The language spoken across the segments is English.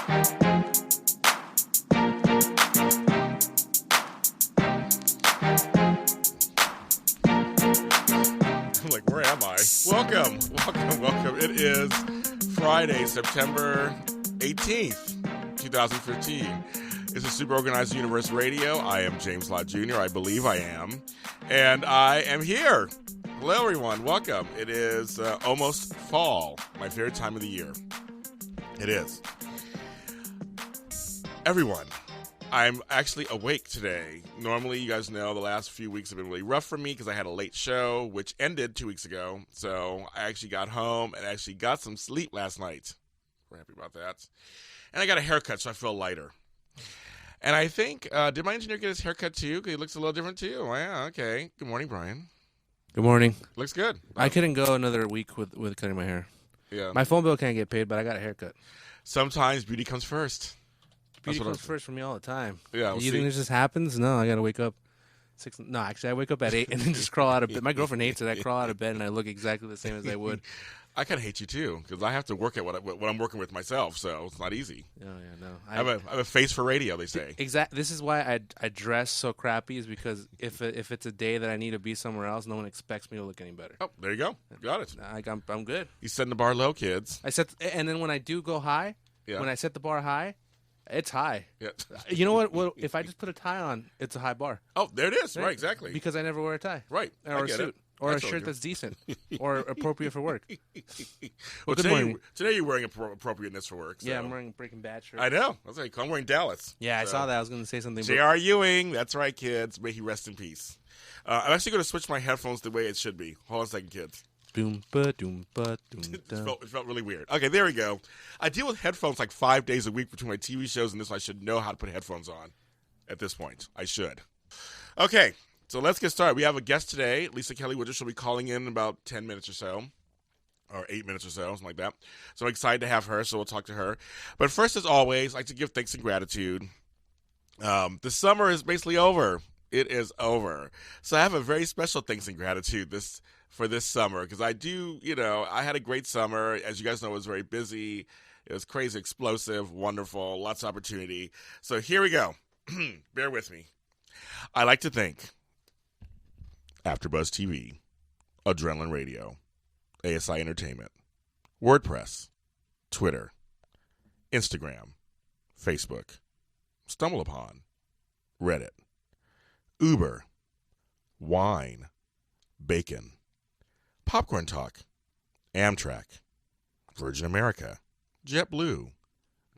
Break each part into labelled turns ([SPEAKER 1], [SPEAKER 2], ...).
[SPEAKER 1] Like, where am I? Welcome. It is Friday, September 18th, 2015. This is Super Organized Universe Radio. I am James Lott Jr. I believe I am. And I am here. Hello, everyone. Welcome. It is almost fall, my favorite time of the year. It is. Everyone, I'm actually awake today. Normally, you guys know the last few weeks have been really rough for me because I had a late show, which ended 2 weeks ago. So I actually got home and actually got some sleep last night. We're happy about that. And I got a haircut, so I feel lighter. And I think, did my engineer get his haircut too? Because he looks a little different too. Oh, yeah, okay. Good morning, Brian.
[SPEAKER 2] Good morning.
[SPEAKER 1] Looks good.
[SPEAKER 2] I couldn't go another week with cutting my hair.
[SPEAKER 1] Yeah.
[SPEAKER 2] My phone bill can't get paid, but I got a haircut.
[SPEAKER 1] Sometimes beauty comes first.
[SPEAKER 2] Beauty comes first for me all the time.
[SPEAKER 1] Yeah.
[SPEAKER 2] You think this just happens? No, I got to wake up. No, actually, I wake up at 8 and then just crawl out of bed. My girlfriend hates it. I crawl out of bed and I look exactly the same as I would.
[SPEAKER 1] I kind of hate you too because I have to work at what I'm working with myself, so it's not easy.
[SPEAKER 2] Oh yeah, no.
[SPEAKER 1] I have a face for radio, they say.
[SPEAKER 2] Exactly. This is why I dress so crappy, is because if it's a day that I need to be somewhere else, no one expects me to look any better.
[SPEAKER 1] Oh, there you go. Got it.
[SPEAKER 2] I'm good.
[SPEAKER 1] You setting the bar low, kids.
[SPEAKER 2] And then when I do go high, when I set the bar high, it's high.
[SPEAKER 1] Yeah.
[SPEAKER 2] You know what? Well, if I just put a tie on, it's a high bar.
[SPEAKER 1] Oh, there it is. Right, exactly.
[SPEAKER 2] Because I never wear a tie.
[SPEAKER 1] Right.
[SPEAKER 2] Or a suit. Or a shirt that's decent. Or appropriate for work.
[SPEAKER 1] Well, today you're wearing appropriateness for work. So.
[SPEAKER 2] Yeah, I'm wearing a Breaking Bad shirt.
[SPEAKER 1] I know. I was like, I'm wearing Dallas.
[SPEAKER 2] Yeah, so. I saw that. I was going to say something.
[SPEAKER 1] J.R. Ewing. That's right, kids. May he rest in peace. I'm actually going to switch my headphones the way it should be. Hold on a second, kids. It felt really weird. Okay, there we go. I deal with headphones like 5 days a week between my TV shows and this. I should know how to put headphones on at this point. I should. Okay, so let's get started. We have a guest today. Lisa Kelly Woodruff. She'll be calling in about 10 minutes or so, or 8 minutes or so, something like that. So I'm excited to have her, so we'll talk to her. But first, as always, I like to give thanks and gratitude. The summer is basically over. It is over. So I have a very special thanks and gratitude for this summer, because I had a great summer. As you guys know, it was very busy. It was crazy, explosive, wonderful, lots of opportunity. So here we go. Bear with me. I like to thank AfterBuzz TV, Adrenaline Radio, ASI Entertainment, WordPress, Twitter, Instagram, Facebook, StumbleUpon, Reddit, Uber, Wine, Bacon, Popcorn Talk, Amtrak, Virgin America, JetBlue,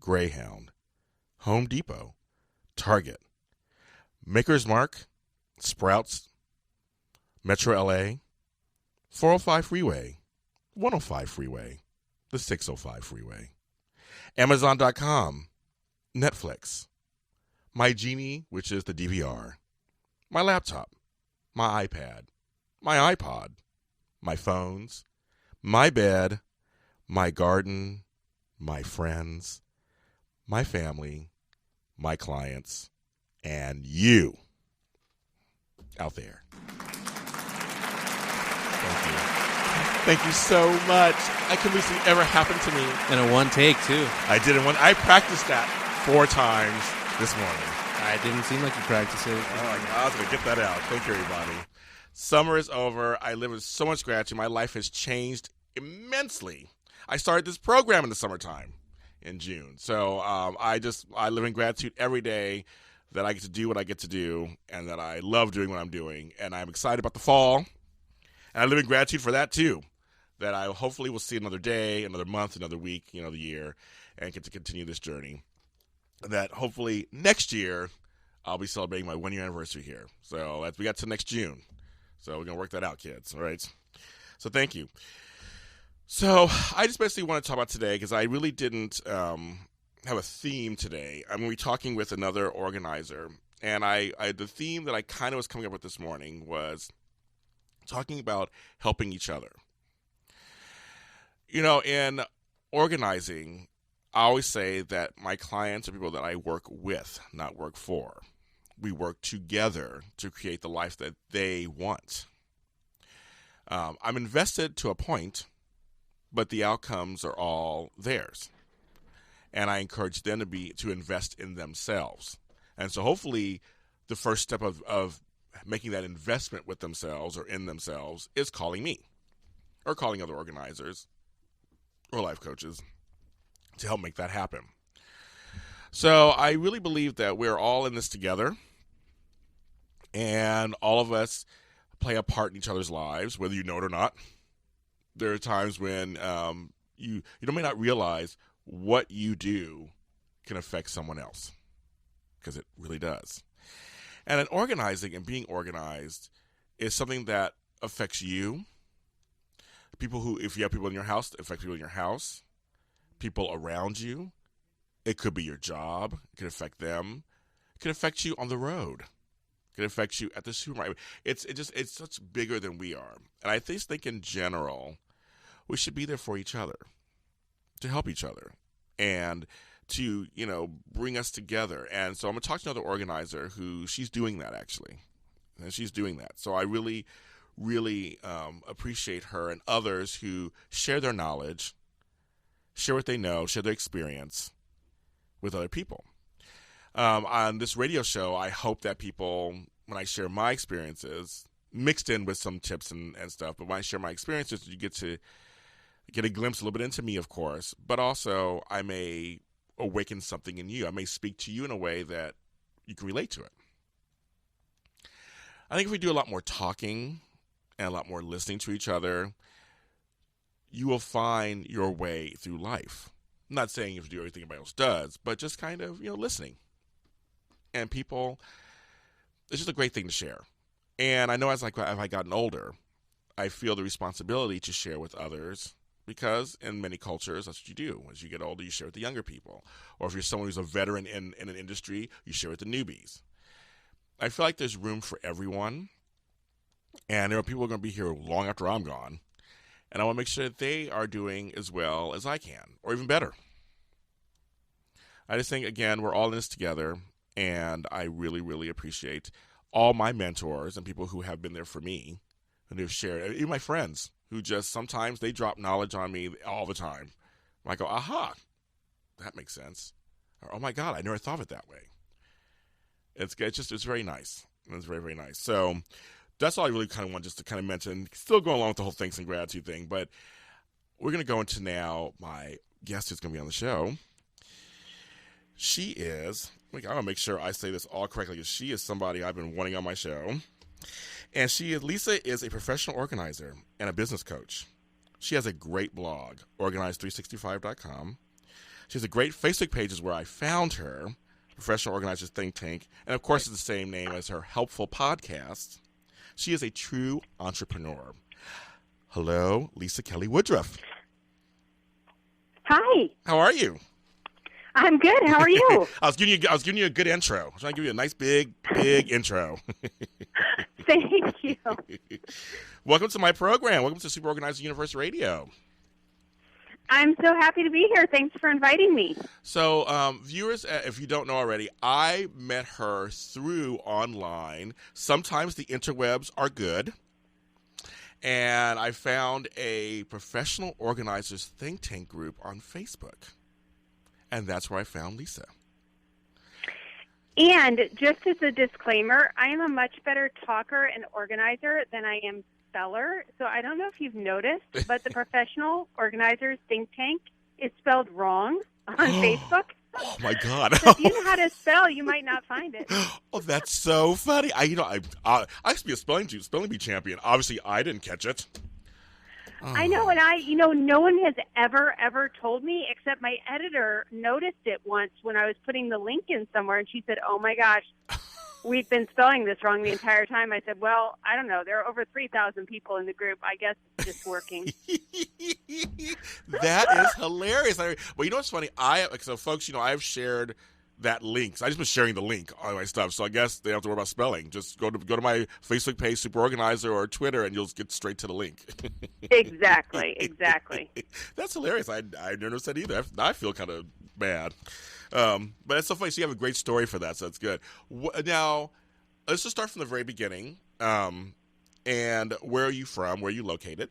[SPEAKER 1] Greyhound, Home Depot, Target, Maker's Mark, Sprouts, Metro LA, 405 Freeway, 105 Freeway, the 605 Freeway, Amazon.com, Netflix, My Genie, which is the DVR, my laptop, my iPad, my iPod, my phones, my bed, my garden, my friends, my family, my clients, and you out there. Thank you. Thank you so much. I couldn't believe it ever happened to me.
[SPEAKER 2] And a one take, too.
[SPEAKER 1] I did it. I practiced that 4 times this morning.
[SPEAKER 2] It didn't seem like you practiced it.
[SPEAKER 1] Oh, my God. I was going to get that out. Thank you, everybody. Summer is over. I live with so much gratitude. My life has changed immensely. I started this program in the summertime in June. So I live in gratitude every day that I get to do what I get to do and that I love doing what I'm doing. And I'm excited about the fall. And I live in gratitude for that, too, that I hopefully will see another day, another month, another week, the year, and get to continue this journey. That hopefully next year I'll be celebrating my 1-year anniversary here. So we got to next June. So we're going to work that out, kids. All right. So thank you. So I just basically want to talk about today because I really didn't have a theme today. I'm going to be talking with another organizer. And the theme that I kind of was coming up with this morning was talking about helping each other. In organizing, I always say that my clients are people that I work with, not work for. We work together to create the life that they want. I'm invested to a point, but the outcomes are all theirs. and I encourage them to invest in themselves. And so hopefully the first step of making that investment with themselves or in themselves is calling me or calling other organizers or life coaches to help make that happen. So I really believe that we're all in this together, and all of us play a part in each other's lives, whether you know it or not. There are times when you may not realize what you do can affect someone else, because it really does. And organizing and being organized is something that affects you. If you have people in your house, it affects people in your house, people around you. It could be your job. It could affect them. It could affect you on the road. It could affect you at the supermarket. It's such bigger than we are. And I think in general, we should be there for each other, to help each other, and to, bring us together. And so I'm going to talk to another organizer who she's doing that, actually. And she's doing that. So I really, really appreciate her and others who share their knowledge, share what they know, share their experience with other people. On this radio show, I hope that people, when I share my experiences, mixed in with some tips and stuff, but when I share my experiences, you get to get a glimpse a little bit into me, of course, but also I may awaken something in you. I may speak to you in a way that you can relate to it. I think if we do a lot more talking and a lot more listening to each other, you will find your way through life. I'm not saying you have to do everything everybody else does, but just kind of, listening. And people, it's just a great thing to share. And I know as I've gotten older, I feel the responsibility to share with others, because in many cultures, that's what you do. As you get older, you share with the younger people. Or if you're someone who's a veteran in an industry, you share with the newbies. I feel like there's room for everyone. And there are people who are going to be here long after I'm gone. And I want to make sure that they are doing as well as I can, or even better. I just think, again, we're all in this together, and I really, really appreciate all my mentors and people who have been there for me and who've shared, even my friends, who just sometimes they drop knowledge on me all the time. I go, aha, that makes sense. Or, oh, my God, I never thought of it that way. It's very nice. It's very, very nice. So that's all I really kind of want just to kind of mention. Still going along with the whole thanks and gratitude thing, but we're going to go into now my guest who's going to be on the show. She is, I want to make sure I say this all correctly, because she is somebody I've been wanting on my show. And Lisa is a professional organizer and a business coach. She has a great blog, organize365.com. She has a great Facebook page is where I found her, Professional Organizers Think Tank. And, of course, it's the same name as her helpful podcast. She is a true entrepreneur. Hello, Lisa Kelly Woodruff.
[SPEAKER 3] Hi.
[SPEAKER 1] How are you?
[SPEAKER 3] I'm good. How are you?
[SPEAKER 1] I was giving you a good intro. I was trying to give you a nice big intro.
[SPEAKER 3] Thank you.
[SPEAKER 1] Welcome to my program. Welcome to Super Organizer Universe Radio.
[SPEAKER 3] I'm so happy to be here. Thanks for inviting me.
[SPEAKER 1] So, viewers, if you don't know already, I met her through online. Sometimes the interwebs are good. And I found a professional organizers think tank group on Facebook. And that's where I found Lisa.
[SPEAKER 3] And just as a disclaimer, I am a much better talker and organizer than I am speller. So I don't know if you've noticed, but the Professional Organizers Think Tank is spelled wrong on Facebook.
[SPEAKER 1] Oh my God!
[SPEAKER 3] So if you know how to spell, you might not find it.
[SPEAKER 1] Oh, that's so funny. I used to be a spelling bee champion. Obviously, I didn't catch it. Oh.
[SPEAKER 3] I know, and no one has ever told me, except my editor noticed it once when I was putting the link in somewhere, and she said, "Oh my gosh, we've been spelling this wrong the entire time." I said, "Well, I don't know. There are over 3,000 people in the group. I guess it's just working."
[SPEAKER 1] That is hilarious. Well, you know what's funny? So folks, I've shared that link. So I just been sharing the link on my stuff. So I guess they don't have to worry about spelling. Just go to my Facebook page, Super Organizer, or Twitter, and you'll get straight to the link.
[SPEAKER 3] Exactly.
[SPEAKER 1] That's hilarious. I never said either. I feel kind of bad. But it's so funny. So you have a great story for that, so that's good. Now, let's just start from the very beginning. And where are you from? Where are you located?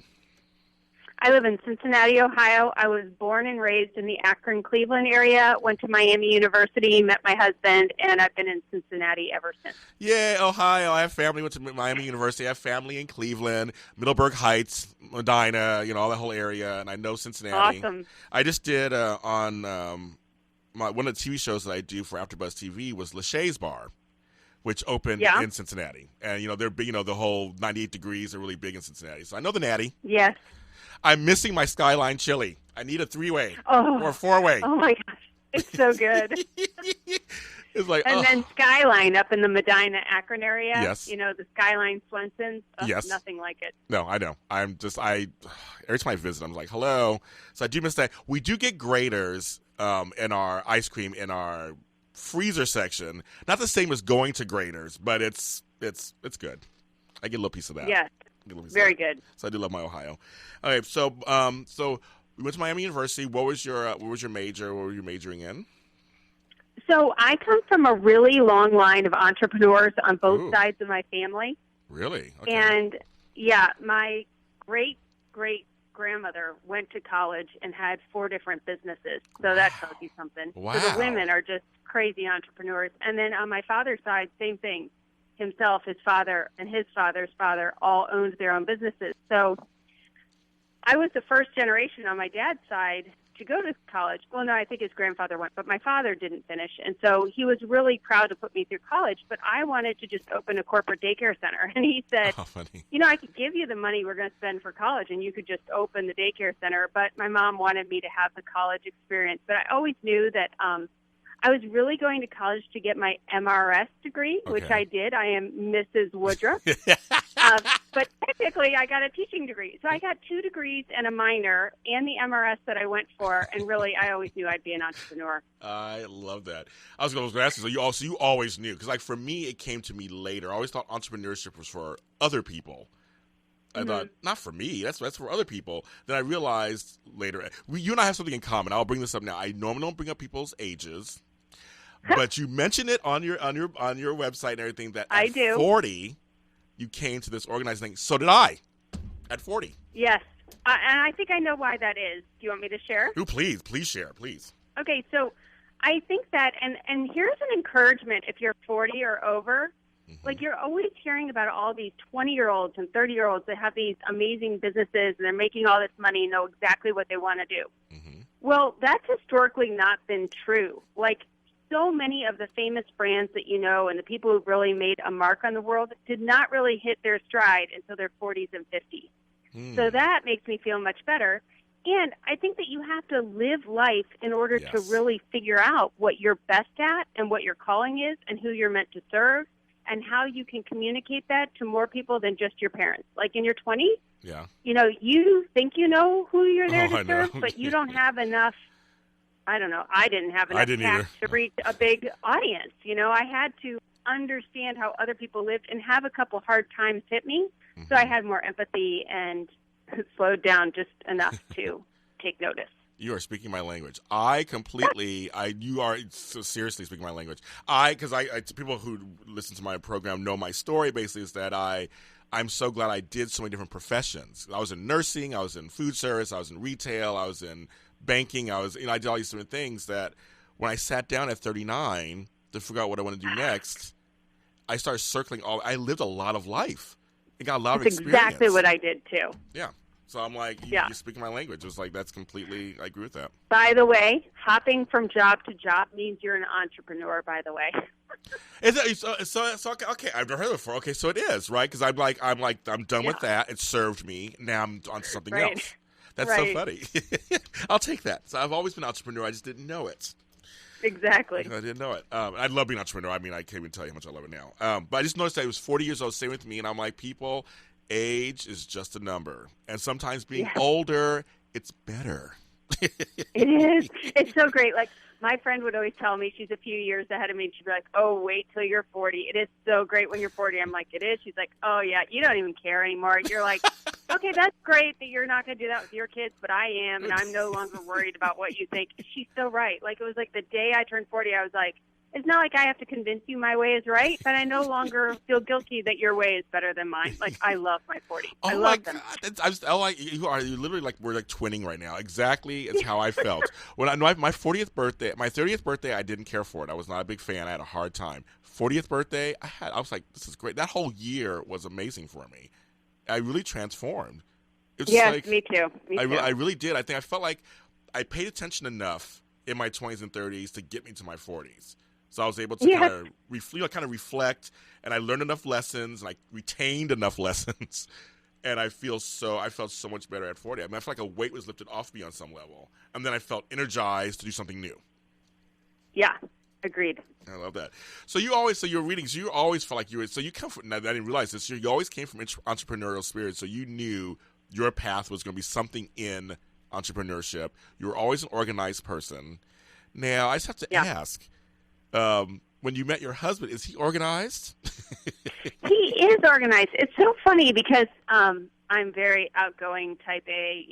[SPEAKER 3] I live in Cincinnati, Ohio. I was born and raised in the Akron, Cleveland area, went to Miami University, met my husband, and I've been in Cincinnati ever since.
[SPEAKER 1] Yeah, Ohio. I have family. Went to Miami University. I have family in Cleveland, Middleburg Heights, Medina. All that whole area, and I know Cincinnati.
[SPEAKER 3] Awesome.
[SPEAKER 1] I just did on one of the TV shows that I do for AfterBuzz TV was Lachey's Bar, which opened in Cincinnati, and they're big. The whole 98 degrees are really big in Cincinnati, so I know the Natty.
[SPEAKER 3] Yes.
[SPEAKER 1] I'm missing my Skyline chili. I need a 3-way or a 4-way.
[SPEAKER 3] Oh my gosh, it's so good.
[SPEAKER 1] It's like,
[SPEAKER 3] and then Skyline up in the Medina, Akron area.
[SPEAKER 1] Yes.
[SPEAKER 3] The Skyline Swenson's.
[SPEAKER 1] Yes.
[SPEAKER 3] Nothing like it.
[SPEAKER 1] No, I know. Every time I visit, I'm like, hello. So I do miss that. We do get graters in our ice cream in our freezer section. Not the same as going to graters, but it's good. I get a little piece of that.
[SPEAKER 3] Yes. Very good.
[SPEAKER 1] So I do love my Ohio. Okay, so we went to Miami University. What was your major? What were you majoring in?
[SPEAKER 3] So I come from a really long line of entrepreneurs on both sides of my family.
[SPEAKER 1] Really? Okay.
[SPEAKER 3] And my great grandmother went to college and had 4 different businesses. So that tells you something.
[SPEAKER 1] Wow.
[SPEAKER 3] So the women are just crazy entrepreneurs. And then on my father's side, same thing. Himself, his father, and his father's father all owned their own businesses. So I was the first generation on my dad's side to go to college. Well, no, I think his grandfather went, but my father didn't finish. And so he was really proud to put me through college, but I wanted to just open a corporate daycare center. And he said,
[SPEAKER 1] funny.
[SPEAKER 3] I could give you the money we're going to spend for college and you could just open the daycare center. But my mom wanted me to have the college experience. But I always knew that I was really going to college to get my MRS degree, which I did. I am Mrs. Woodruff. But technically, I got a teaching degree. So I got 2 degrees and a minor and the MRS that I went for. And really, I always knew I'd be an entrepreneur.
[SPEAKER 1] I love that. I was going to ask you, so you always knew. Because for me, it came to me later. I always thought entrepreneurship was for other people. I thought, not for me. That's for other people. Then I realized later, you and I have something in common. I'll bring this up now. I normally don't bring up people's ages. But you mentioned it on your website and everything that at 40 you came to this organized thing. So did I. At 40.
[SPEAKER 3] Yes, and I think I know why that is. Do you want me to share?
[SPEAKER 1] Oh, please share, please.
[SPEAKER 3] Okay, so I think that, and here's an encouragement if you're 40 or over. Mm-hmm. Like you're always hearing about all these 20-year-olds and 30-year-olds that have these amazing businesses and they're making all this money and know exactly what they want to do. Mm-hmm. Well, that's historically not been true. Like, so many of the famous brands that and the people who've really made a mark on the world did not really hit their stride until their 40s and 50s. So that makes me feel much better. And I think that you have to live life in order to really figure out what you're best at and what your calling is and who you're meant to serve and how you can communicate that to more people than just your parents. Like in your 20s, you think you know who you're there to serve, but you don't have enough. I don't know. I didn't have enough tact to reach a big audience. I had to understand how other people lived and have a couple hard times hit me. Mm-hmm. So I had more empathy and slowed down just enough to take notice.
[SPEAKER 1] You are speaking my language. You are so seriously speaking my language. Because people who listen to my program know my story basically is that I'm so glad I did so many different professions. I was in nursing, I was in food service, I was in retail, I was in banking. I did all these different things that when I sat down at 39 to figure out what I want to do next, I started circling I lived a lot of life. I got a lot of experience.
[SPEAKER 3] That's exactly what I did too.
[SPEAKER 1] Yeah. So I'm like, you're speaking my language. It was like, that's completely, I agree with that.
[SPEAKER 3] By the way, hopping from job to job means you're an entrepreneur, by the way.
[SPEAKER 1] Okay, I've never heard of it before. Okay, so it is, right? Because I'm done with that. It served me. Now I'm on to something else. That's so funny. I'll take that. So I've always been an entrepreneur. I just didn't know it.
[SPEAKER 3] Exactly.
[SPEAKER 1] I didn't know it. I love being an entrepreneur. I mean, I can't even tell you how much I love it now. But I just noticed that it was 40 years old, same with me, and I'm like, people, age is just a number. And sometimes being older, it's better.
[SPEAKER 3] It is. It's so great. Like, my friend would always tell me, she's a few years ahead of me, and she'd be like, oh, wait till you're 40. It is so great when you're 40. I'm like, it is? She's like, oh, yeah, you don't even care anymore. You're like, okay, that's great that you're not going to do that with your kids, but I am, and I'm no longer worried about what you think. She's so right. Like, it was like the day I turned 40, I was like, it's not like I have to convince you my way is right, but I no longer feel guilty that your way is better than mine. Like, I love my 40s. I
[SPEAKER 1] Oh my
[SPEAKER 3] love them.
[SPEAKER 1] God! You literally like we're like twinning right now. Exactly, it's how I felt when my 40th birthday, my 30th birthday. I didn't care for it. I was not a big fan. I had a hard time. 40th birthday, I was like, this is great. That whole year was amazing for me. I really transformed. It's
[SPEAKER 3] Yes,
[SPEAKER 1] like,
[SPEAKER 3] me too.
[SPEAKER 1] I really did. I think I felt like I paid attention enough in my 20s and 30s to get me to my 40s. So I was able to kind of reflect, and I learned enough lessons, and I retained enough lessons, and I felt so much better at 40. I mean, I felt like a weight was lifted off me on some level, and then I felt energized to do something new.
[SPEAKER 3] Yeah, agreed.
[SPEAKER 1] I love that. So your readings, you always felt like you come from, I didn't realize this, you always came from entrepreneurial spirit, so you knew your path was going to be something in entrepreneurship. You were always an organized person. Now, I just have to ask, when you met your husband, is he organized?
[SPEAKER 3] He is organized. It's so funny because I'm very outgoing, type A,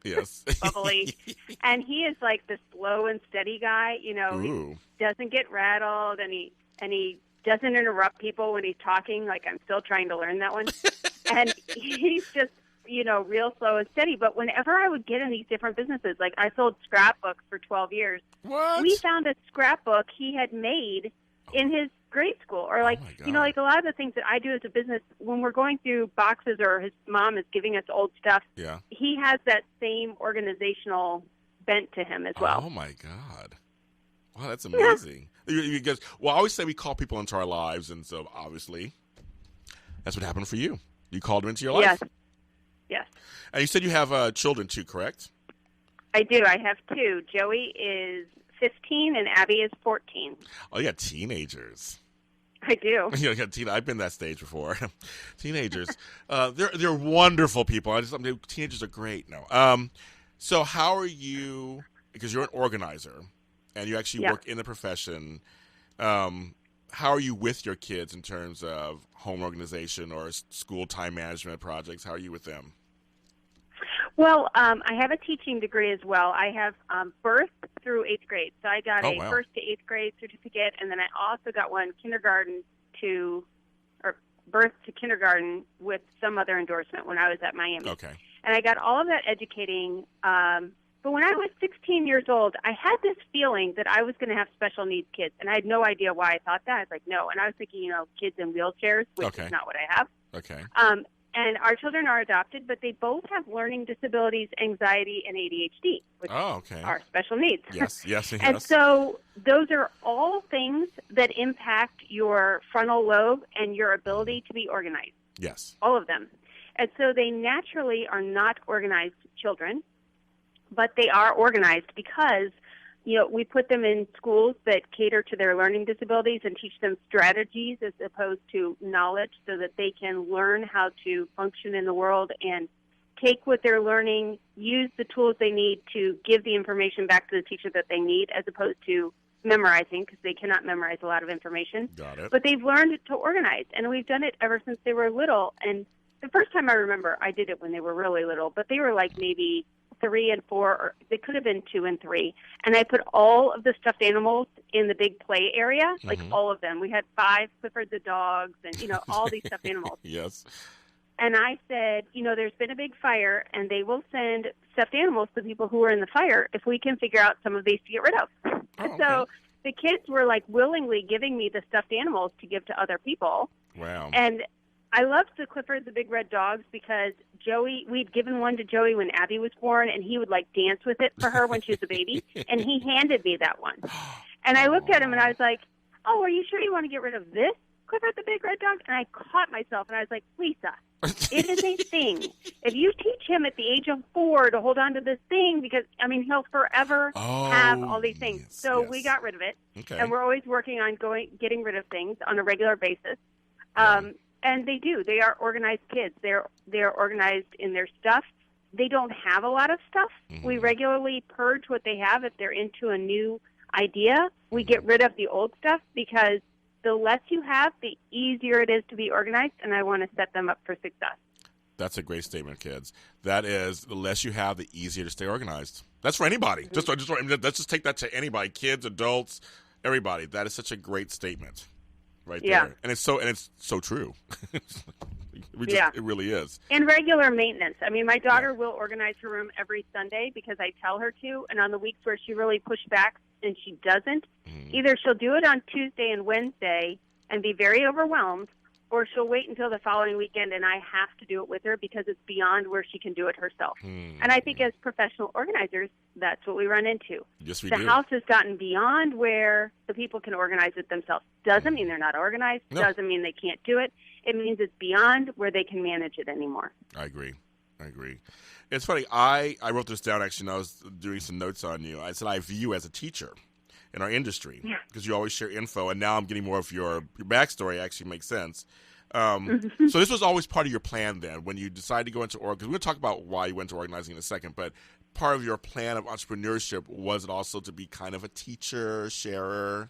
[SPEAKER 1] Yes.
[SPEAKER 3] bubbly. And he is like the slow and steady guy,
[SPEAKER 1] Ooh.
[SPEAKER 3] He doesn't get rattled, and he doesn't interrupt people when he's talking. Like, I'm still trying to learn that one. And he's just, real slow and steady. But whenever I would get in these different businesses, like I sold scrapbooks for 12 years.
[SPEAKER 1] What?
[SPEAKER 3] We found a scrapbook he had made in his grade school, or like, like a lot of the things that I do as a business, when we're going through boxes or his mom is giving us old stuff, he has that same organizational bent to him as well.
[SPEAKER 1] Oh my God. Wow, that's amazing. Because, I always say we call people into our lives, and so obviously that's what happened for you. You called them into your life.
[SPEAKER 3] Yes.
[SPEAKER 1] And you said you have children too, correct?
[SPEAKER 3] I do. I have two. Joey is 15 and Abby is 14.
[SPEAKER 1] Oh, yeah, teenagers.
[SPEAKER 3] I do.
[SPEAKER 1] I've been that stage before. Teenagers, they're wonderful people. Teenagers are great. No. So how are you? Because you're an organizer, and you actually work in the profession. How are you with your kids in terms of home organization or school time management projects? How are you with them?
[SPEAKER 3] Well, I have a teaching degree as well. I have birth through 8th grade. So I got a first to 8th grade certificate, and then I also got one birth to kindergarten with some other endorsement when I was at Miami.
[SPEAKER 1] Okay.
[SPEAKER 3] And I got all of that educating. But when I was 16 years old, I had this feeling that I was going to have special needs kids, and I had no idea why I thought that. I was like, no. And I was thinking, kids in wheelchairs, which is not what I have.
[SPEAKER 1] Okay.
[SPEAKER 3] And our children are adopted, but they both have learning disabilities, anxiety, and ADHD, which are special needs.
[SPEAKER 1] Yes.
[SPEAKER 3] And so those are all things that impact your frontal lobe and your ability to be organized.
[SPEAKER 1] Yes.
[SPEAKER 3] All of them. And so they naturally are not organized children, but they are organized because we put them in schools that cater to their learning disabilities and teach them strategies as opposed to knowledge so that they can learn how to function in the world and take what they're learning, use the tools they need to give the information back to the teacher that they need as opposed to memorizing, because they cannot memorize a lot of information.
[SPEAKER 1] Got it.
[SPEAKER 3] But they've learned to organize, and we've done it ever since they were little. And the first time I remember, I did it when they were really little, but they were like maybe 3 and 4, or they could have been 2 and 3. And I put all of the stuffed animals in the big play area, like all of them. We had 5 Clifford the dogs and, all these stuffed animals.
[SPEAKER 1] Yes.
[SPEAKER 3] And I said, there's been a big fire, and they will send stuffed animals to people who are in the fire if we can figure out some of these to get rid of. So the kids were like willingly giving me the stuffed animals to give to other people.
[SPEAKER 1] Wow.
[SPEAKER 3] And I loved the Clifford the Big Red Dogs because we'd given one to Joey when Abby was born, and he would like dance with it for her when she was a baby, and he handed me that one. And I looked at him and I was like, oh, are you sure you want to get rid of this Clifford the Big Red Dog? And I caught myself and I was like, Lisa, it is a thing. If you teach him at the age of 4 to hold on to this thing, because, he'll forever have all these things.
[SPEAKER 1] Yes,
[SPEAKER 3] so we got rid of it.
[SPEAKER 1] Okay.
[SPEAKER 3] And we're always working on getting rid of things on a regular basis. And they do. They are organized kids. They're organized in their stuff. They don't have a lot of stuff. Mm-hmm. We regularly purge what they have if they're into a new idea. We get rid of the old stuff because the less you have, the easier it is to be organized, and I want to set them up for success.
[SPEAKER 1] That's a great statement, kids. That is, the less you have, the easier to stay organized. That's for anybody. Mm-hmm. Let's just take that to anybody, kids, adults, Everybody, that is such a great statement, right
[SPEAKER 3] Yeah.
[SPEAKER 1] there, and it's so true. It really is.
[SPEAKER 3] And regular maintenance. I mean, my daughter will organize her room every Sunday because I tell her to, and on the weeks where she really pushed back and she doesn't, either she'll do it on Tuesday and Wednesday and be very overwhelmed, or she'll wait until the following weekend and I have to do it with her because it's beyond where she can do it herself. And I think as professional organizers, that's what we run into.
[SPEAKER 1] Yes, we
[SPEAKER 3] The
[SPEAKER 1] do.
[SPEAKER 3] house has gotten beyond where the people can organize it themselves. Doesn't mean they're not organized.
[SPEAKER 1] No.
[SPEAKER 3] Doesn't mean they can't do it. It means it's beyond where they can manage it anymore.
[SPEAKER 1] I agree. It's funny. I wrote this down, actually, and I was doing some notes on you. I said I view you as a teacher in our industry because you always share info, and now I'm getting more of your backstory. Actually makes sense. So this was always part of your plan then when you decided to go into org. Because we're going to talk about why you went to organizing in a second, but part of your plan of entrepreneurship was it also to be kind of a teacher, sharer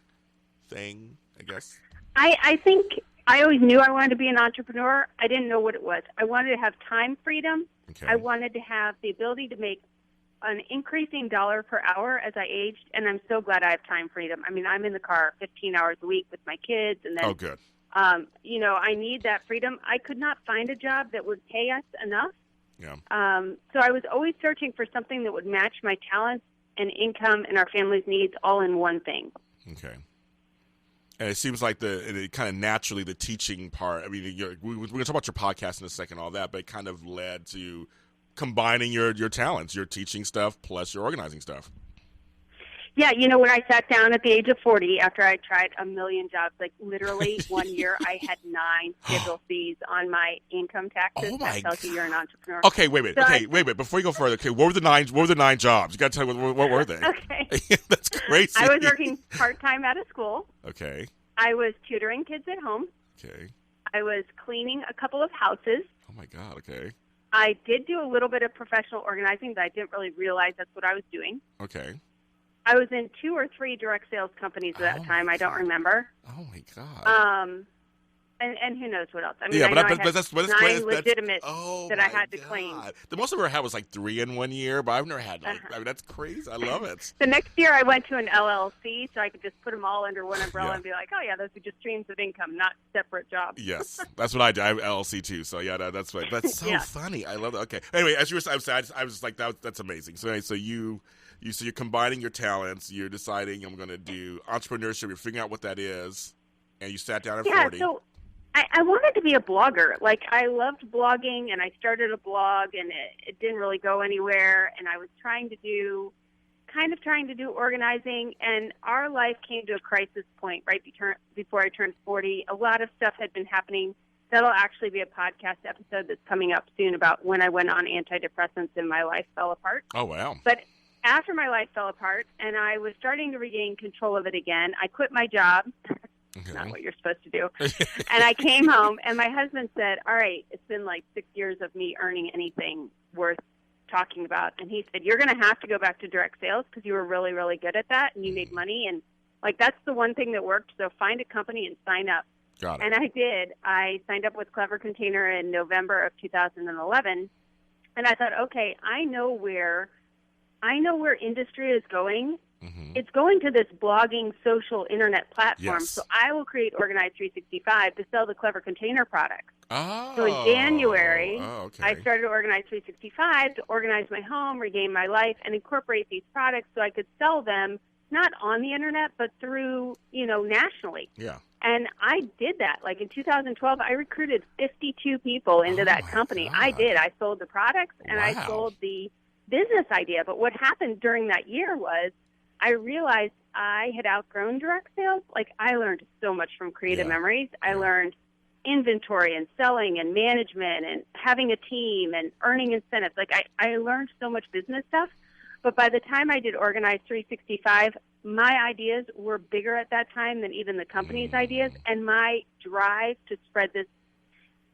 [SPEAKER 1] thing, I guess?
[SPEAKER 3] I think I always knew I wanted to be an entrepreneur. I didn't know what it was. I wanted to have time freedom.
[SPEAKER 1] Okay.
[SPEAKER 3] I wanted to have the ability to make an increasing dollar per hour as I aged, and I'm so glad I have time freedom. I mean, I'm in the car 15 hours a week with my kids, and then,
[SPEAKER 1] good.
[SPEAKER 3] I need that freedom. I could not find a job that would pay us enough.
[SPEAKER 1] Yeah.
[SPEAKER 3] So I was always searching for something that would match my talents and income and our family's needs all in one thing.
[SPEAKER 1] Okay. And it seems like it kind of naturally the teaching part. I mean, we're going to talk about your podcast in a second, all that, but it kind of led to combining your talents, your teaching stuff plus your organizing stuff.
[SPEAKER 3] Yeah, when I sat down at the age of 40 after I tried a million jobs, like literally 1 year I had 9 Schedule Cs on my income taxes.
[SPEAKER 1] Oh my
[SPEAKER 3] that tells you you're an entrepreneur.
[SPEAKER 1] Okay, wait. Before you go further, okay, what were the nine jobs? You got to tell me what were they?
[SPEAKER 3] Okay.
[SPEAKER 1] That's crazy.
[SPEAKER 3] I was working part-time at a school.
[SPEAKER 1] Okay.
[SPEAKER 3] I was tutoring kids at home.
[SPEAKER 1] Okay.
[SPEAKER 3] I was cleaning a couple of houses.
[SPEAKER 1] Oh my God. Okay.
[SPEAKER 3] I did do a little bit of professional organizing, but I didn't really realize that's what I was doing.
[SPEAKER 1] Okay.
[SPEAKER 3] I was in 2 or 3 direct sales companies at that time. I don't remember.
[SPEAKER 1] Oh my God.
[SPEAKER 3] And who knows what else? I mean,
[SPEAKER 1] yeah,
[SPEAKER 3] I know I
[SPEAKER 1] but
[SPEAKER 3] had
[SPEAKER 1] that's
[SPEAKER 3] 9 legitimate that I had to
[SPEAKER 1] God.
[SPEAKER 3] claim.
[SPEAKER 1] The most I've ever had was like 3 in 1 year, but I've never had I mean, that's crazy. I love it.
[SPEAKER 3] The next year I went to an LLC, so I could just put them all under one umbrella and be like, oh yeah, those are just streams of income, not separate jobs.
[SPEAKER 1] Yes, that's what I do. I have LLC too, so yeah, that's right. That's so funny. I love it. Okay. Anyway, as you were saying, I was like, that's amazing. So anyway, so you're combining your talents. You're deciding I'm going to do entrepreneurship. You're figuring out what that is, and you sat down at 40.
[SPEAKER 3] So I wanted to be a blogger. Like, I loved blogging, and I started a blog, and it didn't really go anywhere. And I was trying to do organizing, and our life came to a crisis point right before I turned 40. A lot of stuff had been happening. That'll actually be a podcast episode that's coming up soon about when I went on antidepressants and my life fell apart.
[SPEAKER 1] Oh, wow.
[SPEAKER 3] But after my life fell apart and I was starting to regain control of it again, I quit my job.
[SPEAKER 1] Okay.
[SPEAKER 3] Not what you're supposed to do. And I came home, and my husband said, all right, it's been like 6 years of me earning anything worth talking about. And he said, you're going to have to go back to direct sales because you were really, really good at that, and you made money. And, like, that's the one thing that worked. So find a company and sign up.
[SPEAKER 1] Got it.
[SPEAKER 3] And I did. I signed up with Clever Container in November of 2011. And I thought, okay, I know where industry is going.
[SPEAKER 1] Mm-hmm.
[SPEAKER 3] It's going to this blogging social internet platform.
[SPEAKER 1] Yes.
[SPEAKER 3] So I will create Organize 365 to sell the Clever Container products.
[SPEAKER 1] Oh.
[SPEAKER 3] So in January,
[SPEAKER 1] okay.
[SPEAKER 3] I started Organize 365 to organize my home, regain my life, and incorporate these products so I could sell them not on the internet, but through, nationally.
[SPEAKER 1] Yeah.
[SPEAKER 3] And I did that. Like in 2012, I recruited 52 people into that company.
[SPEAKER 1] God.
[SPEAKER 3] I did. I sold the products and
[SPEAKER 1] Wow.
[SPEAKER 3] I sold the business idea. But what happened during that year was I realized I had outgrown direct sales. Like, I learned so much from Creative Memories. I learned inventory and selling and management and having a team and earning incentives. Like, I learned so much business stuff. But by the time I did Organize 365, my ideas were bigger at that time than even the company's ideas. And my drive to spread this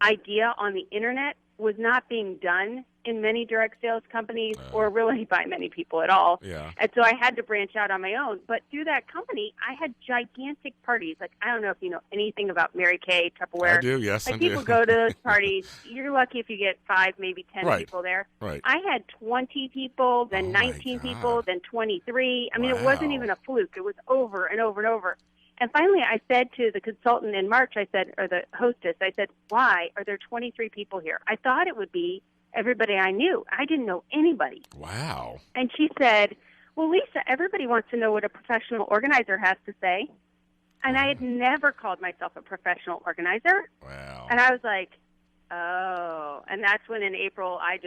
[SPEAKER 3] idea on the internet was not being done in many direct sales companies or really by many people at all.
[SPEAKER 1] Yeah.
[SPEAKER 3] And so I had to branch out on my own. But through that company, I had gigantic parties. Like, I don't know if you know anything about Mary Kay, Tupperware.
[SPEAKER 1] I do, yes,
[SPEAKER 3] like,
[SPEAKER 1] I
[SPEAKER 3] people
[SPEAKER 1] do.
[SPEAKER 3] go to those parties. You're lucky if you get 5, maybe 10
[SPEAKER 1] Right.
[SPEAKER 3] people there.
[SPEAKER 1] Right.
[SPEAKER 3] I had 20 people, then
[SPEAKER 1] Oh, my
[SPEAKER 3] 19
[SPEAKER 1] God.
[SPEAKER 3] people, then 23. I mean, it wasn't
[SPEAKER 1] Wow.
[SPEAKER 3] even a fluke. It was over and over and over. And finally, I said to the consultant in March, I said, or the hostess, I said, why are there 23 people here? I thought it would be everybody I knew. I didn't know anybody.
[SPEAKER 1] Wow.
[SPEAKER 3] And she said, well, Lisa, everybody wants to know what a professional organizer has to say. And I had never called myself a professional organizer.
[SPEAKER 1] Wow.
[SPEAKER 3] And I was like, oh. And that's when in April I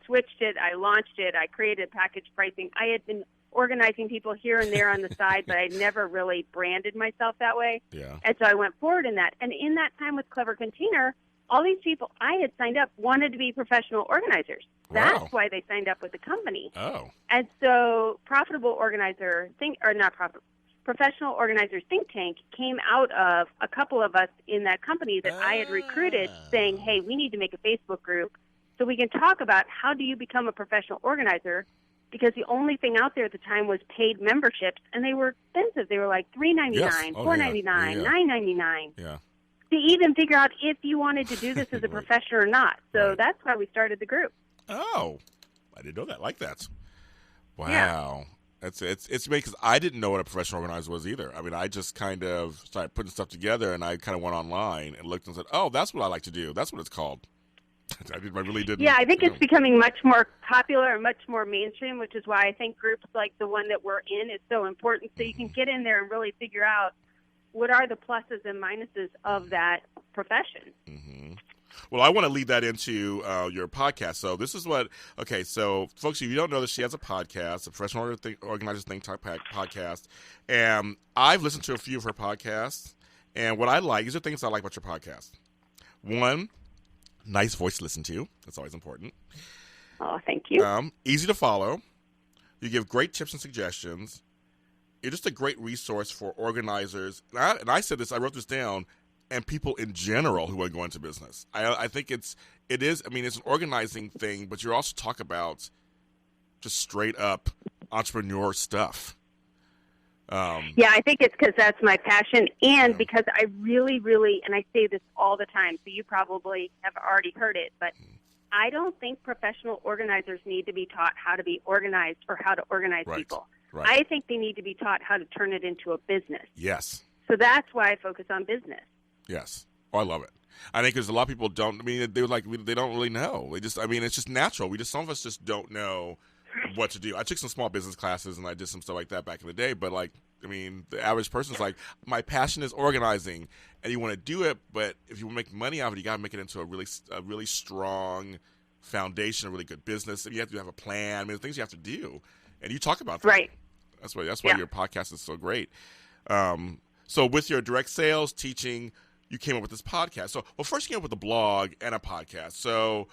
[SPEAKER 3] switched it, I launched it, I created package pricing. I had been organizing people here and there on the side, but I never really branded myself that way.
[SPEAKER 1] Yeah.
[SPEAKER 3] And so I went forward in that. And in that time with Clever Container, all these people I had signed up wanted to be professional organizers. That's
[SPEAKER 1] Wow.
[SPEAKER 3] why they signed up with the company.
[SPEAKER 1] Oh.
[SPEAKER 3] And so Profitable Organizer Professional Organizers Think Tank came out of a couple of us in that company that I had recruited saying, hey, we need to make a Facebook group so we can talk about how do you become a professional organizer, because the only thing out there at the time was paid memberships, and they were expensive. They were like $3.99,
[SPEAKER 1] Yes. Oh,
[SPEAKER 3] $4.99,
[SPEAKER 1] yeah.
[SPEAKER 3] $9.99.
[SPEAKER 1] Yeah.
[SPEAKER 3] To even figure out if you wanted to do this as a
[SPEAKER 1] Right.
[SPEAKER 3] profession or not. So
[SPEAKER 1] Right.
[SPEAKER 3] that's why we started the group.
[SPEAKER 1] Oh. I didn't know that. I like that. Wow.
[SPEAKER 3] Yeah.
[SPEAKER 1] It's because I didn't know what a professional organizer was either. I mean, I just kind of started putting stuff together, and I kind of went online and looked and said, oh, that's what I like to do. That's what it's called. I really didn't.
[SPEAKER 3] Yeah, I think
[SPEAKER 1] you
[SPEAKER 3] it's becoming much more popular and much more mainstream, which is why I think groups like the one that we're in is so important. So you can get in there and really figure out what are the pluses and minuses of that profession.
[SPEAKER 1] Mm-hmm. Well, I want to lead that into your podcast. So this is so folks, if you don't know that she has a podcast, a Professional Organizers Think Tank podcast, and I've listened to a few of her podcasts, and what I like, these are things I like about your podcast. One, nice voice to listen to. That's always important.
[SPEAKER 3] Oh, thank you.
[SPEAKER 1] Easy to follow. You give great tips and suggestions. You're just a great resource for organizers. And I said this, I wrote this down, and people in general who want to go into business. I think it is, it's an organizing thing, but you also talk about just straight up entrepreneur stuff.
[SPEAKER 3] Yeah, I think it's because that's my passion, and because I really, really, and I say this all the time, so you probably have already heard it, but I don't think professional organizers need to be taught how to be organized or how to organize people.
[SPEAKER 1] Right.
[SPEAKER 3] I think they need to be taught how to turn it into a business.
[SPEAKER 1] Yes.
[SPEAKER 3] So that's why I focus on business.
[SPEAKER 1] Yes. Oh, I love it. I think because a lot of people don't, they don't really know. They just, it's just natural. Some of us just don't know what to do. I took some small business classes and I did some stuff like that back in the day, but the average person's like, my passion is organizing, and you want to do it, but if you want to make money out of it, you got to make it into a really strong foundation, a really good business. And you have to have a plan. Things you have to do, and you talk about that.
[SPEAKER 3] Right.
[SPEAKER 1] That's why your podcast is so great. So with your direct sales teaching, you came up with this podcast. So, first you came up with a blog and a podcast. So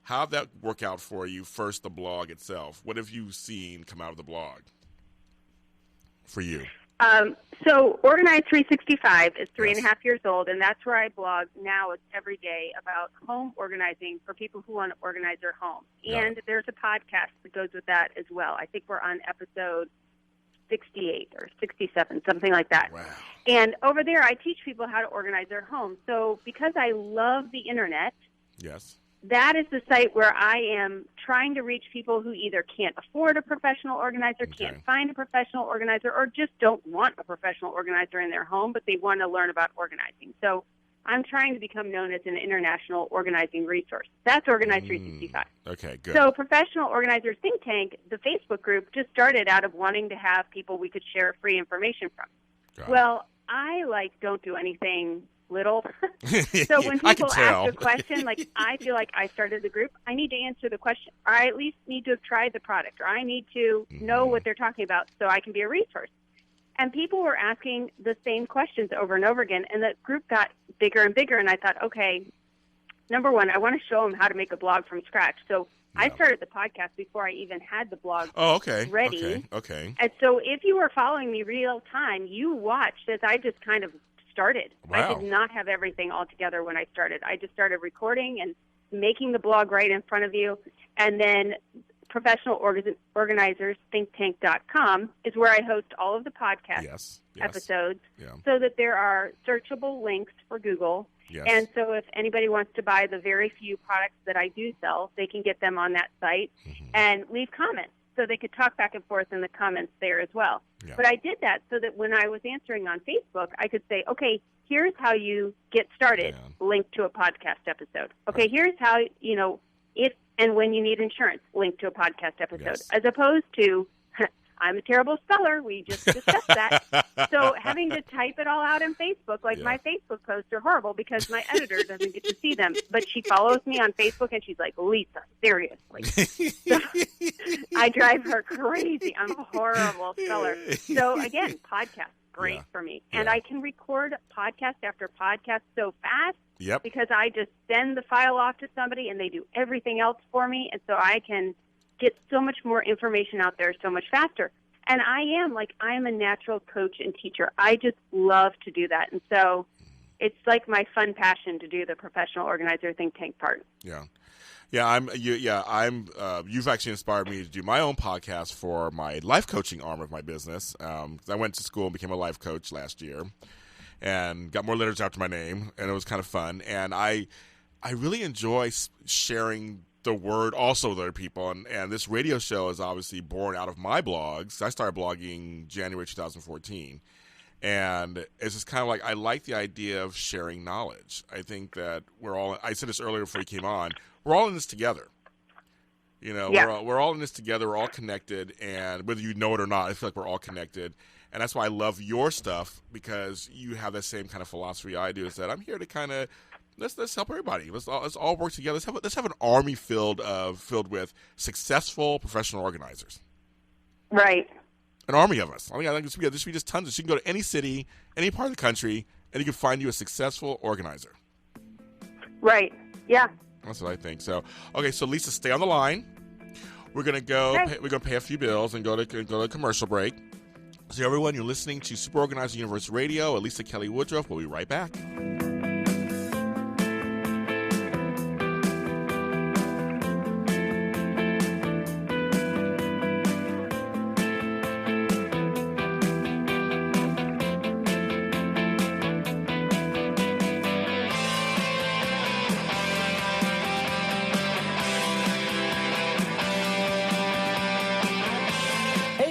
[SPEAKER 1] how'd that work out for you? First, the blog itself. What have you seen come out of the blog for you?
[SPEAKER 3] So Organize 365 is 3.5 years old, and that's where I blog now. It's every day about home organizing for people who want to organize their home. And there's a podcast that goes with that as well. I think we're on episode 68 or 67, something like that.
[SPEAKER 1] Wow.
[SPEAKER 3] And over there, I teach people how to organize their home. So because I love the internet,
[SPEAKER 1] Yes.
[SPEAKER 3] that is the site where I am trying to reach people who either can't afford a professional organizer, can't find a professional organizer, or just don't want a professional organizer in their home, but they want to learn about organizing. So I'm trying to become known as an international organizing resource. That's Organize 365.
[SPEAKER 1] Okay, good.
[SPEAKER 3] So Professional Organizers Think Tank, the Facebook group, just started out of wanting to have people we could share free information from.
[SPEAKER 1] Got
[SPEAKER 3] Well, I don't do anything little.
[SPEAKER 1] it.
[SPEAKER 3] So when
[SPEAKER 1] I can
[SPEAKER 3] people
[SPEAKER 1] tell.
[SPEAKER 3] ask a question, I feel like I started the group, I need to answer the question, or I at least need to have tried the product, or I need to know what they're talking about so I can be a resource. And people were asking the same questions over and over again, and the group got bigger and bigger, and I thought, okay, number one, I want to show them how to make a blog from scratch. So I started the podcast before I even had the blog ready.
[SPEAKER 1] Okay.
[SPEAKER 3] And so if you were following me real time, you watched as I just kind of started.
[SPEAKER 1] Wow.
[SPEAKER 3] I did not have everything all together when I started. I just started recording and making the blog right in front of you. And then Professional Organizers ThinkTank.com is where I host all of the podcast episodes so that there are searchable links for Google.
[SPEAKER 1] Yes.
[SPEAKER 3] And so if anybody wants to buy the very few products that I do sell, they can get them on that site and leave comments. So they could talk back and forth in the comments there as well. Yeah. But I did that so that when I was answering on Facebook, I could say, okay, here's how you get started, link to a podcast episode. Okay, here's how, if and when you need insurance, link to a podcast episode. As opposed to, I'm a terrible speller. We just discussed that. So having to type it all out in Facebook, my Facebook posts are horrible because my editor doesn't get to see them. But she follows me on Facebook and she's like, Lisa, seriously. So I drive her crazy. I'm a horrible speller. So again, podcast, great for me. And I can record podcast after podcast so fast because I just send the file off to somebody and they do everything else for me. And so I can get so much more information out there so much faster. And I am a natural coach and teacher. I just love to do that. And so it's like my fun passion to do the Professional Organizer Think Tank part.
[SPEAKER 1] You've actually inspired me to do my own podcast for my life coaching arm of my business. I went to school and became a life coach last year and got more letters after my name, and it was kind of fun. And I really enjoy sharing the word also with other people, and this radio show is obviously born out of my blogs. I started blogging January 2014, and it's just kind of like I like the idea of sharing knowledge. I think that I said this earlier before you came on, we're all in this together. We're all in this together, we're all connected, and whether you know it or not, I feel like we're all connected. And that's why I love your stuff, because you have that same kind of philosophy I do, is that I'm here to kind of Let's help everybody. Let's all work together. Let's have an army filled with successful professional organizers.
[SPEAKER 3] Right.
[SPEAKER 1] An army of us. I think there should be just tons. You can go to any city, any part of the country, and you can find you a successful organizer.
[SPEAKER 3] Right. Yeah.
[SPEAKER 1] That's what I think. So, okay. So Lisa, stay on the line. We're gonna go.
[SPEAKER 3] Okay.
[SPEAKER 1] We're gonna pay a few bills and go to a commercial break. So everyone, you're listening to Super Organizer Universe Radio. Lisa Kelly Woodruff. We'll be right back.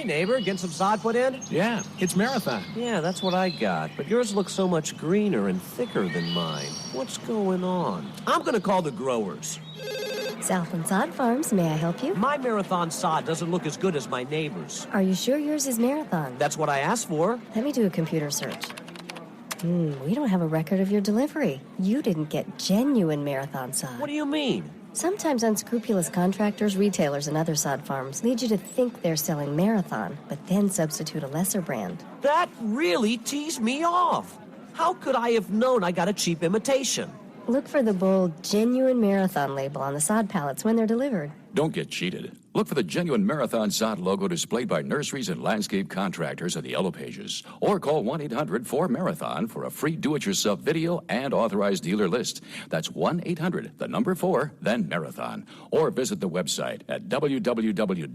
[SPEAKER 4] Neighbor, getting some sod put in?
[SPEAKER 5] Yeah, it's Marathon.
[SPEAKER 4] Yeah, that's what I got. But yours looks so much greener and thicker than mine. What's going on? I'm going to call the growers.
[SPEAKER 6] Southland Sod Farms, may I help you?
[SPEAKER 4] My Marathon sod doesn't look as good as my neighbor's.
[SPEAKER 6] Are you sure yours is Marathon?
[SPEAKER 4] That's what I asked for.
[SPEAKER 6] Let me do a computer search. We don't have a record of your delivery. You didn't get genuine Marathon sod.
[SPEAKER 4] What do you mean?
[SPEAKER 6] Sometimes unscrupulous contractors, retailers, and other sod farms lead you to think they're selling Marathon, but then substitute a lesser brand.
[SPEAKER 4] That really teased me off. How could I have known I got a cheap imitation?
[SPEAKER 6] Look for the bold, genuine Marathon label on the sod pallets when they're delivered.
[SPEAKER 5] Don't get cheated. Look for the genuine Marathon sod logo displayed by nurseries and landscape contractors at the yellow pages. Or call 1-800-4-MARATHON for a free do-it-yourself video and authorized dealer list. That's 1-800-4, then Marathon. Or visit the website at www.sod.com.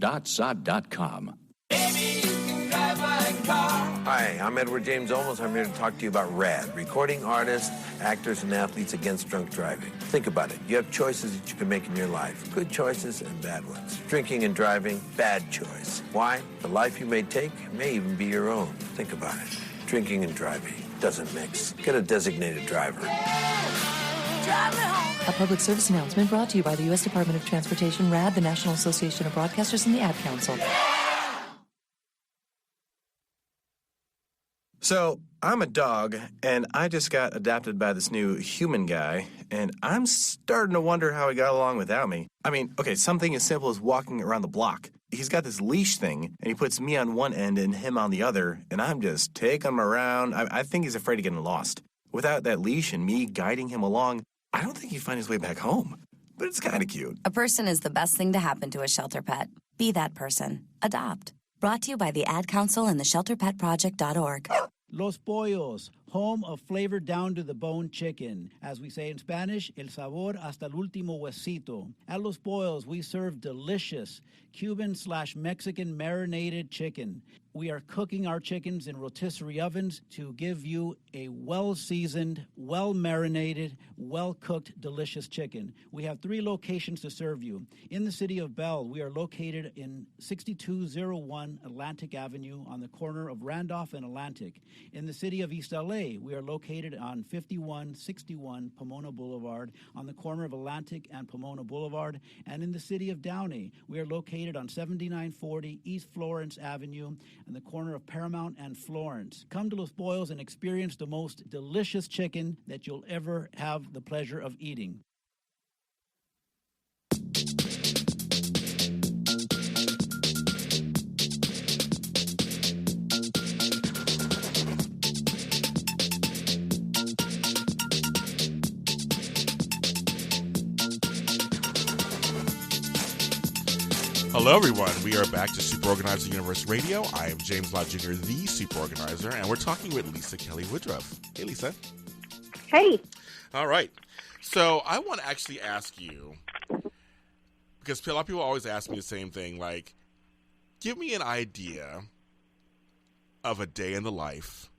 [SPEAKER 7] Hi, I'm Edward James Olmos. I'm here to talk to you about RAD, Recording Artists, Actors, and Athletes Against Drunk Driving. Think about it. You have choices that you can make in your life. Good choices and bad ones. Drinking and driving, bad choice. Why? The life you may take may even be your own. Think about it. Drinking and driving doesn't mix. Get a designated driver.
[SPEAKER 8] A public service announcement brought to you by the U.S. Department of Transportation, RAD, the National Association of Broadcasters, and the Ad Council.
[SPEAKER 9] So, I'm a dog, and I just got adopted by this new human guy, and I'm starting to wonder how he got along without me. I mean, okay, something as simple as walking around the block. He's got this leash thing, and he puts me on one end and him on the other, and I'm just taking him around. I think he's afraid of getting lost. Without that leash and me guiding him along, I don't think he'd find his way back home. But it's kind of cute.
[SPEAKER 10] A person is the best thing to happen to a shelter pet. Be that person. Adopt. Brought to you by the Ad Council and the ShelterPetProject.org.
[SPEAKER 11] Los pollos, home of flavored down-to-the-bone chicken. As we say in Spanish, el sabor hasta el último huesito. At Los Pollos, we serve delicious Cuban/Mexican marinated chicken. We are cooking our chickens in rotisserie ovens to give you a well-seasoned, well-marinated, well-cooked, delicious chicken. We have 3 locations to serve you. In the city of Bell, we are located in 6201 Atlantic Avenue on the corner of Randolph and Atlantic. In the city of East LA, we are located on 5161 Pomona Boulevard on the corner of Atlantic and Pomona Boulevard. And in the city of Downey, we are located on 7940 East Florence Avenue on the corner of Paramount and Florence. Come to Los Pollos and experience the most delicious chicken that you'll ever have the pleasure of eating.
[SPEAKER 1] Hello, everyone. We are back to Super Organizer Universe Radio. I am James Lott Jr., the Super Organizer, and we're talking with Lisa Kelly Woodruff. Hey, Lisa.
[SPEAKER 3] Hey.
[SPEAKER 1] All right. So I want to actually ask you, because a lot of people always ask me the same thing, like, give me an idea of a day in the life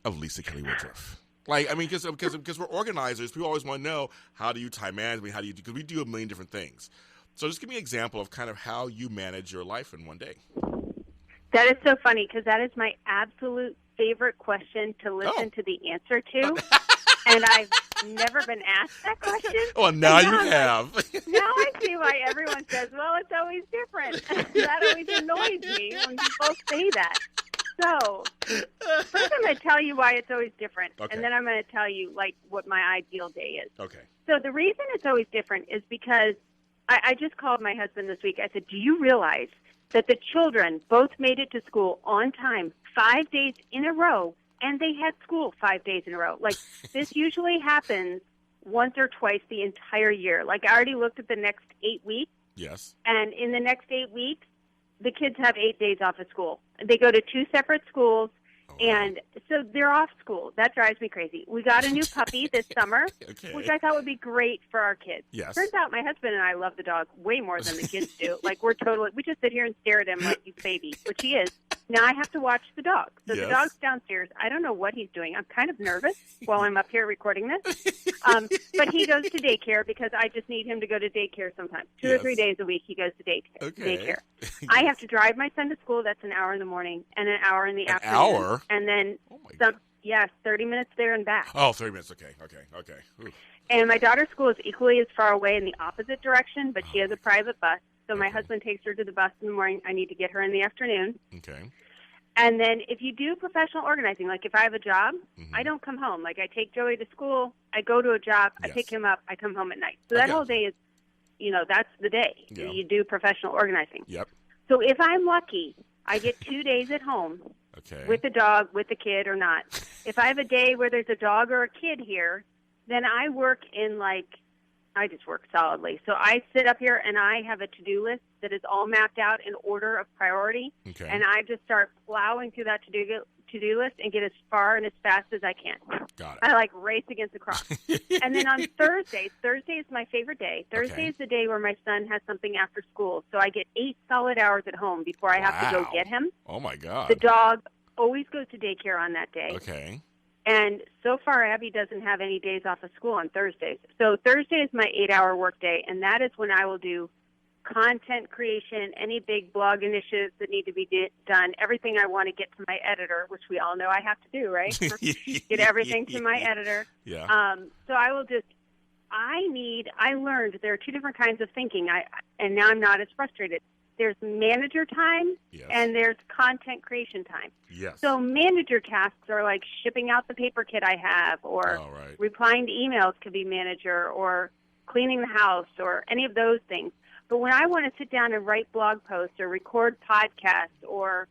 [SPEAKER 1] of Lisa Kelly Woodruff. Like, I mean, because we're organizers, people always want to know, how do you time management, because we do a million different things. So just give me an example of kind of how you manage your life in one day.
[SPEAKER 3] That is so funny because that is my absolute favorite question to listen to the answer to. And I've never been asked that question.
[SPEAKER 1] Well, now you have.
[SPEAKER 3] Now I see why everyone says, well, it's always different. That always annoys me when people say that. So first I'm going to tell you why it's always different. Okay. And then I'm going to tell you, like, what my ideal day is.
[SPEAKER 1] Okay.
[SPEAKER 3] So the reason it's always different is because I just called my husband this week. I said, do you realize that the children both made it to school on time 5 days in a row, and they had school 5 days in a row? Like, this usually happens once or twice the entire year. Like, I already looked at the next 8 weeks.
[SPEAKER 1] Yes.
[SPEAKER 3] And in the next 8 weeks, the kids have 8 days off of school. They go to 2 separate schools. And so they're off school. That drives me crazy. We got a new puppy this summer, which I thought would be great for our kids.
[SPEAKER 1] Yes.
[SPEAKER 3] Turns out my husband and I love the dog way more than the kids do. Like, we just sit here and stare at him like he's baby, which he is. Now I have to watch the dog. So the dog's downstairs. I don't know what he's doing. I'm kind of nervous while I'm up here recording this. But he goes to daycare because I just need him to go to daycare sometimes. 2 or 3 days a week he goes to daycare. I have to drive my son to school. That's an hour in the morning and an hour in the afternoon.
[SPEAKER 1] An hour?
[SPEAKER 3] And then 30 minutes there and back.
[SPEAKER 1] Oh, 30 minutes. Okay. Ooh.
[SPEAKER 3] And my daughter's school is equally as far away in the opposite direction, but she has a private bus. So my husband takes her to the bus in the morning. I need to get her in the afternoon.
[SPEAKER 1] Okay.
[SPEAKER 3] And then if you do professional organizing, like if I have a job, I don't come home. Like, I take Joey to school, I go to a job, I pick him up, I come home at night. So that whole day is, that's the day. Yeah. You do professional organizing.
[SPEAKER 1] Yep.
[SPEAKER 3] So if I'm lucky, I get 2 days at home.
[SPEAKER 1] Okay.
[SPEAKER 3] With the dog, with the kid, or not. If I have a day where there's a dog or a kid here, then I work I just work solidly. So I sit up here and I have a to-do list that is all mapped out in order of priority. Okay. And I just start plowing through that to-do list and get as far and as fast as I can.
[SPEAKER 1] Got it.
[SPEAKER 3] I race against the clock. And then on Thursday is my favorite day. Thursday is the day where my son has something after school. So I get 8 solid hours at home before I have to go get him.
[SPEAKER 1] Oh, my God.
[SPEAKER 3] The dog always goes to daycare on that day.
[SPEAKER 1] Okay.
[SPEAKER 3] And so far, Abby doesn't have any days off of school on Thursdays. So Thursday is my 8-hour work day, and that is when I will do content creation, any big blog initiatives that need to be done, everything I want to get to my editor, which we all know I have to do, right? Get everything to my editor.
[SPEAKER 1] Yeah.
[SPEAKER 3] So I will just, I learned there are 2 different kinds of thinking, and now I'm not as frustrated. There's manager time, and there's content creation time.
[SPEAKER 1] Yes.
[SPEAKER 3] So manager tasks are like shipping out the paper kit I have, or replying to emails could be manager, or cleaning the house, or any of those things. But when I want to sit down and write blog posts or record podcasts or,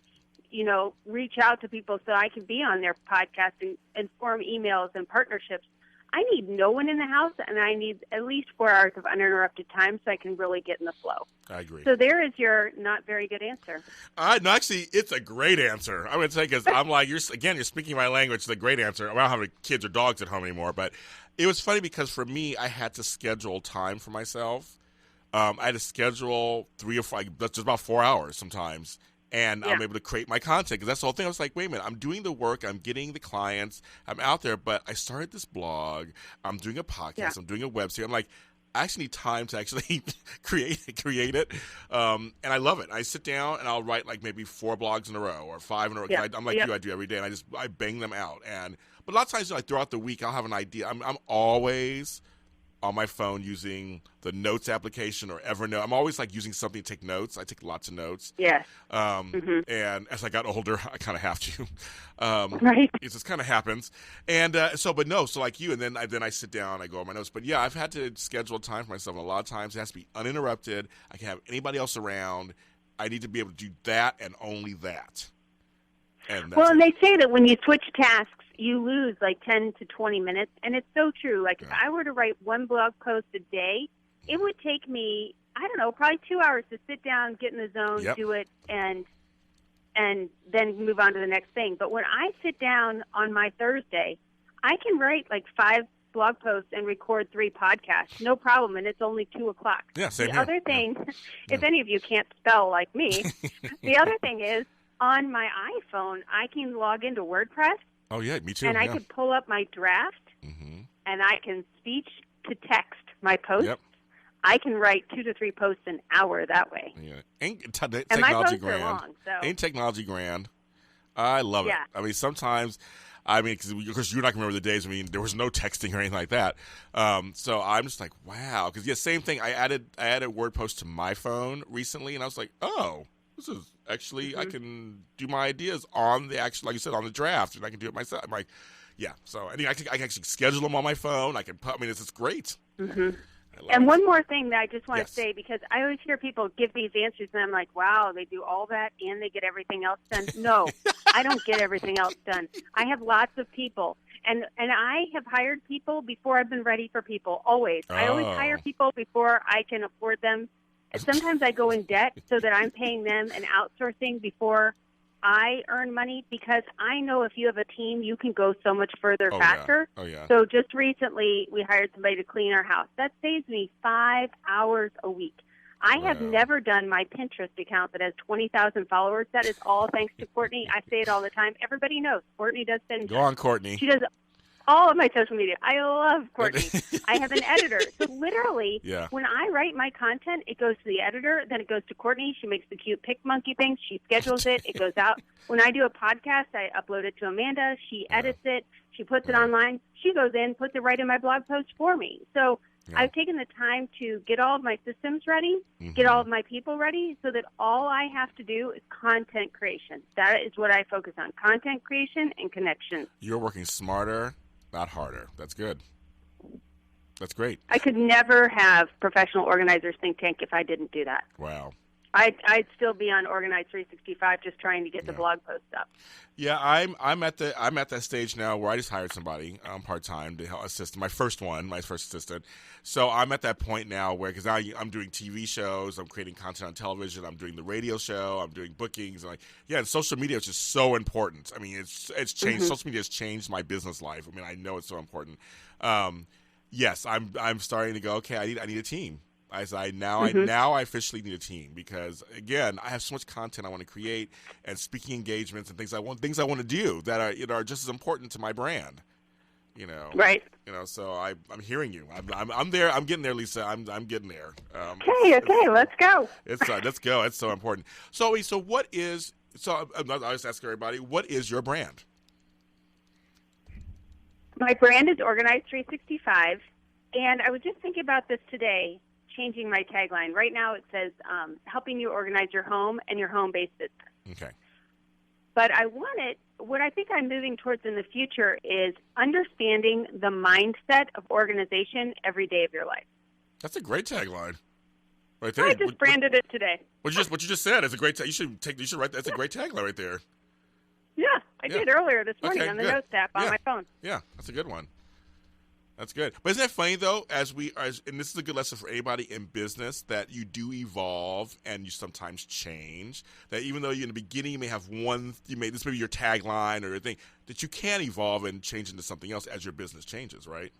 [SPEAKER 3] reach out to people so I can be on their podcast and form emails and partnerships, I need no one in the house, and I need at least 4 hours of uninterrupted time so I can really get in the flow.
[SPEAKER 1] I agree.
[SPEAKER 3] So there is your not very good answer.
[SPEAKER 1] No, actually, it's a great answer. I would say because I'm like, you're speaking my language. It's a great answer. I don't have any kids or dogs at home anymore, but it was funny because for me, I had to schedule time for myself. I had to schedule 3 or 4, that's just about 4 hours sometimes. And I'm able to create my content because that's the whole thing. I was like, wait a minute, I'm doing the work, I'm getting the clients, I'm out there, but I started this blog, I'm doing a podcast, I'm doing a website. I'm like, I actually need time to actually create it. And I love it. I sit down and I'll write like maybe 4 blogs in a row or 5 in a row. I'm like you, I do every day, and I bang them out. But a lot of times, like throughout the week, I'll have an idea. I'm always on my phone using the Notes application or Evernote. I'm always like using something to take notes. I take lots of notes.
[SPEAKER 3] Yes.
[SPEAKER 1] And as I got older, I kind of have to.
[SPEAKER 3] Right.
[SPEAKER 1] It just kind of happens. And so like you, and then I sit down, I go on my notes. But yeah, I've had to schedule time for myself. And a lot of times it has to be uninterrupted. I can't have anybody else around. I need to be able to do that and only that. And
[SPEAKER 3] they say that when you switch tasks, you lose like 10 to 20 minutes, and it's so true. Like if I were to write 1 blog post a day, it would take me, I don't know, probably 2 hours to sit down, get in the zone, do it, and then move on to the next thing. But when I sit down on my Thursday, I can write like 5 blog posts and record 3 podcasts, no problem, and it's only 2:00.
[SPEAKER 1] Yeah, same
[SPEAKER 3] The
[SPEAKER 1] here.
[SPEAKER 3] other thing, if any of you can't spell like me, the other thing is on my iPhone, I can log into WordPress.
[SPEAKER 1] Oh, yeah, me too.
[SPEAKER 3] And I could pull up my draft, and I can speech to text my posts.
[SPEAKER 1] Yep.
[SPEAKER 3] I can write 2 to 3 posts an hour that way.
[SPEAKER 1] Yeah.
[SPEAKER 3] And
[SPEAKER 1] Technology
[SPEAKER 3] my posts
[SPEAKER 1] grand.
[SPEAKER 3] are long, so.
[SPEAKER 1] Ain't technology grand? I love it. I mean, sometimes, because you're not going to remember the days, there was no texting or anything like that. So I'm just like, wow. Because, same thing. I added word posts to my phone recently, and I was like, oh, this is actually, I can do my ideas on the actual, like you said, on the draft, and I can do it myself. I'm like, yeah. So I can actually schedule them on my phone. This is great.
[SPEAKER 3] And one more thing that I just want to say, because I always hear people give these answers, and I'm like, wow, they do all that and they get everything else done. No, I don't get everything else done. I have lots of people, and I have hired people before I've been ready for people, always. I always hire people before I can afford them. Sometimes I go in debt so that I'm paying them and outsourcing before I earn money, because I know if you have a team, you can go so much further faster.
[SPEAKER 1] Oh, yeah.
[SPEAKER 3] So just recently, we hired somebody to clean our house. That saves me 5 hours a week. I have never done my Pinterest account that has 20,000 followers. That is all thanks to Courtney. I say it all the time. Everybody knows Courtney does Pinterest.
[SPEAKER 1] Go on, Courtney.
[SPEAKER 3] She does all of my social media. I love Courtney. I have an editor. So literally, when I write my content, it goes to the editor, then it goes to Courtney. She makes the cute pick monkey thing. She schedules it. It goes out. When I do a podcast, I upload it to Amanda. She edits it. She puts it online. She goes in, puts it right in my blog post for me. So I've taken the time to get all of my systems ready, get all of my people ready, so that all I have to do is content creation. That is what I focus on, content creation and connection.
[SPEAKER 1] You're working smarter, not harder. That's good. That's great.
[SPEAKER 3] I could never have Professional Organizers Think Tank if I didn't do that.
[SPEAKER 1] Wow.
[SPEAKER 3] I'd still be on Organize 365 just trying to get the blog post up.
[SPEAKER 1] Yeah, I'm at that stage now where I just hired somebody part time to help assist my first assistant. So I'm at that point now where, because now I'm doing TV shows, I'm creating content on television, I'm doing the radio show, I'm doing bookings, and social media is just so important. I mean, it's changed. Social media has changed my business life. I mean, I know it's so important. Yes, I'm starting to go, okay, I need a team. I now officially need a team, because again, I have so much content I want to create, and speaking engagements and things I want to do that are just as important to my brand.
[SPEAKER 3] Right.
[SPEAKER 1] So I'm hearing you. I'm there. I'm getting there, Lisa. I'm getting there.
[SPEAKER 3] Okay, let's go.
[SPEAKER 1] Let's go. It's so important. So what is? So I just ask everybody, what is your brand?
[SPEAKER 3] My brand is Organize 365, and I was just thinking about this today, changing my tagline. Right now it says, helping you organize your home and your home-based business.
[SPEAKER 1] Okay.
[SPEAKER 3] But what I think I'm moving towards in the future is understanding the mindset of organization every day of your life.
[SPEAKER 1] That's a great tagline. Right there.
[SPEAKER 3] I just branded it today.
[SPEAKER 1] What you just said is a great. You should write. That's a great tagline right there.
[SPEAKER 3] Yeah, I did earlier this morning on the Notes app on my phone.
[SPEAKER 1] Yeah, that's a good one. That's good. But isn't it funny, though, and this is a good lesson for anybody in business, that you do evolve and you sometimes change, that even though in the beginning you may have this may be your tagline or your thing, that you can evolve and change into something else as your business changes, right?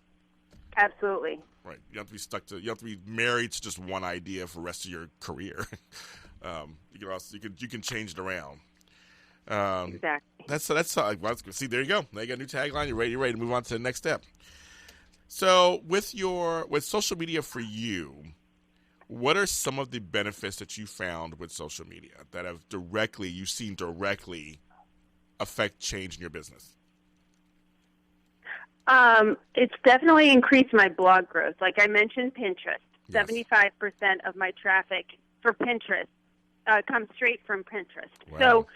[SPEAKER 3] Absolutely.
[SPEAKER 1] Right. You don't have to be married to just one idea for the rest of your career. You can change it around.
[SPEAKER 3] Exactly.
[SPEAKER 1] That's see, there you go. Now you got a new tagline. You're ready to move on to the next step. So with social media for you, what are some of the benefits that you found with social media that have you've seen directly affect change in your business?
[SPEAKER 3] It's definitely increased my blog growth. Like I mentioned, Pinterest.
[SPEAKER 1] Yes.
[SPEAKER 3] 75% of my traffic for Pinterest comes straight from Pinterest.
[SPEAKER 1] Wow.
[SPEAKER 3] So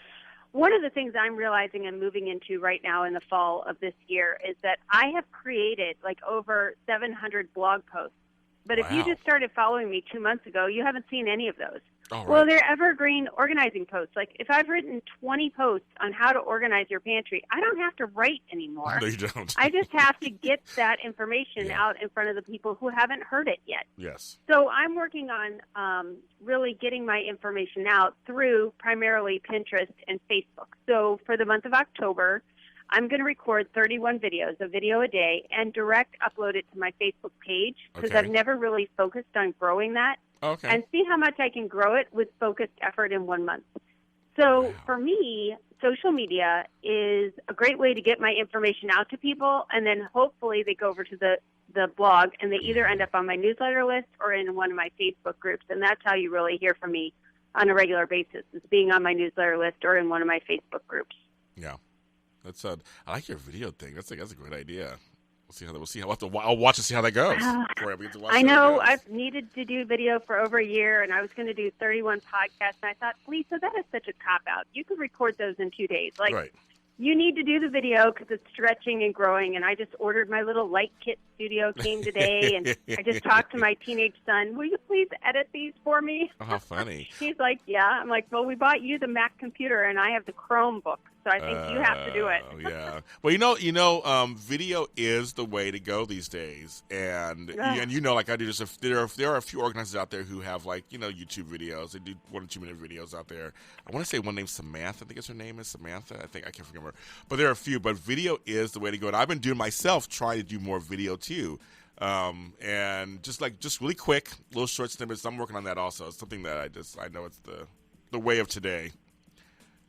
[SPEAKER 3] one of the things I'm realizing and moving into right now in the fall of this year is that I have created like over 700 blog posts. But if you just started following me 2 months ago, you haven't seen any of those.
[SPEAKER 1] Right.
[SPEAKER 3] Well, they're evergreen organizing posts. Like if I've written 20 posts on how to organize your pantry, I don't have to write anymore.
[SPEAKER 1] No, you don't.
[SPEAKER 3] I just have to get that information out in front of the people who haven't heard it yet.
[SPEAKER 1] Yes.
[SPEAKER 3] So I'm working on really getting my information out through primarily Pinterest and Facebook. So for the month of October, I'm going to record 31 videos, a video a day, and direct upload it to my Facebook page because I've never really focused on growing that.
[SPEAKER 1] Okay.
[SPEAKER 3] And see how much I can grow it with focused effort in 1 month. So for me, social media is a great way to get my information out to people, and then hopefully they go over to the blog, and they either end up on my newsletter list or in one of my Facebook groups, and that's how you really hear from me on a regular basis, is being on my newsletter list or in one of my Facebook groups.
[SPEAKER 1] Yeah. That's I like your video thing. That's a great idea. We'll see how I'll watch and see how that goes.
[SPEAKER 3] I know I've needed to do video for over a year, and I was going to do 31 podcasts, and I thought, Lisa, that is such a cop-out. You could record those in 2 days. You need to do the video because it's stretching and growing, and I just ordered my little light kit studio, came today, and I just talked to my teenage son, will you please edit these for me?
[SPEAKER 1] Oh, how funny.
[SPEAKER 3] He's like, yeah. I'm like, well, we bought you the Mac computer, and I have the Chromebook, so I think you have to do it.
[SPEAKER 1] Yeah. Well, video is the way to go these days, and like I do, there are a few organizers out there who have YouTube videos. They do 1 or 2 minute videos out there. I want to say one named Samantha. I think her name is Samantha. I can't remember, but there are a few. But video is the way to go, and I've been doing myself trying to do more video too. And just really quick little short snippets. I'm working on that also. It's something that I know it's the way of today.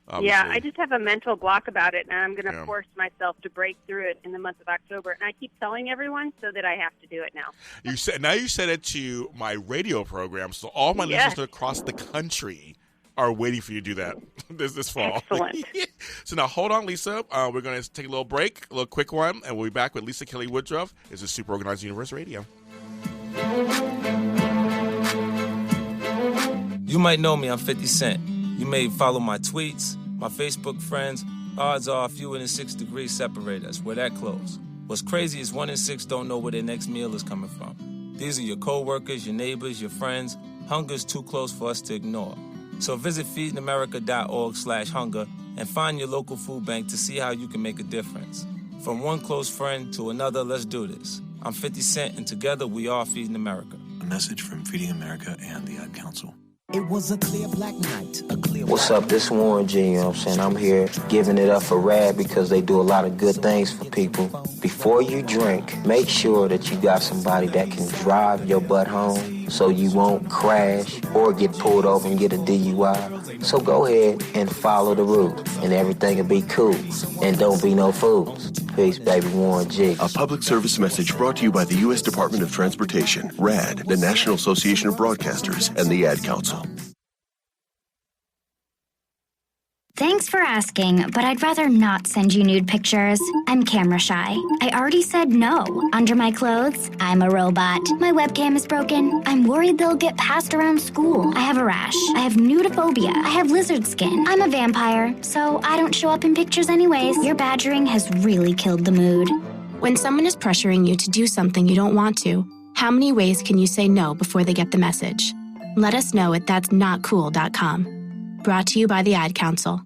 [SPEAKER 1] Obviously.
[SPEAKER 3] Yeah, I just have a mental block about it, and I'm going to force myself to break through it in the month of October. And I keep telling everyone so that I have to do it now.
[SPEAKER 1] You said it to my radio program, so all my listeners across the country are waiting for you to do that this fall.
[SPEAKER 3] Excellent.
[SPEAKER 1] So now hold on, Lisa. We're going to take a little break, a little quick one, and we'll be back with Lisa Kelly Woodruff. This is Super Organized Universe Radio.
[SPEAKER 12] You might know me, I'm 50 Cent. You may follow my tweets, my Facebook friends. Odds are a few in 6 degrees separate us. We're that close. What's crazy is 1 in 6 don't know where their next meal is coming from. These are your co-workers, your neighbors, your friends. Hunger's too close for us to ignore. So visit feedingamerica.org/hunger and find your local food bank to see how you can make a difference. From one close friend to another, let's do this. I'm 50 Cent, and together we are Feeding America.
[SPEAKER 13] A message from Feeding America and the Ad Council.
[SPEAKER 14] It was a clear black night.
[SPEAKER 15] What's up? This is Warren G. You know what I'm saying? I'm here giving it up for RAD because they do a lot of good things for people. Before you drink, make sure that you got somebody that can drive your butt home so you won't crash or get pulled over and get a DUI. So go ahead and follow the rules and everything will be cool. And don't be no fools. Peace, baby. Warren G.
[SPEAKER 16] A public service message brought to you by the U.S. Department of Transportation, RAD, the National Association of Broadcasters, and the Ad Council.
[SPEAKER 17] Thanks for asking, but I'd rather not send you nude pictures. I'm camera shy. I already said no. Under my clothes, I'm a robot. My webcam is broken. I'm worried they'll get passed around school. I have a rash. I have nudophobia. I have lizard skin. I'm a vampire, so I don't show up in pictures anyways. Your badgering has really killed the mood.
[SPEAKER 18] When someone is pressuring you to do something you don't want to, how many ways can you say no before they get the message? Let us know at that'snotcool.com. Brought to you by the Ad Council.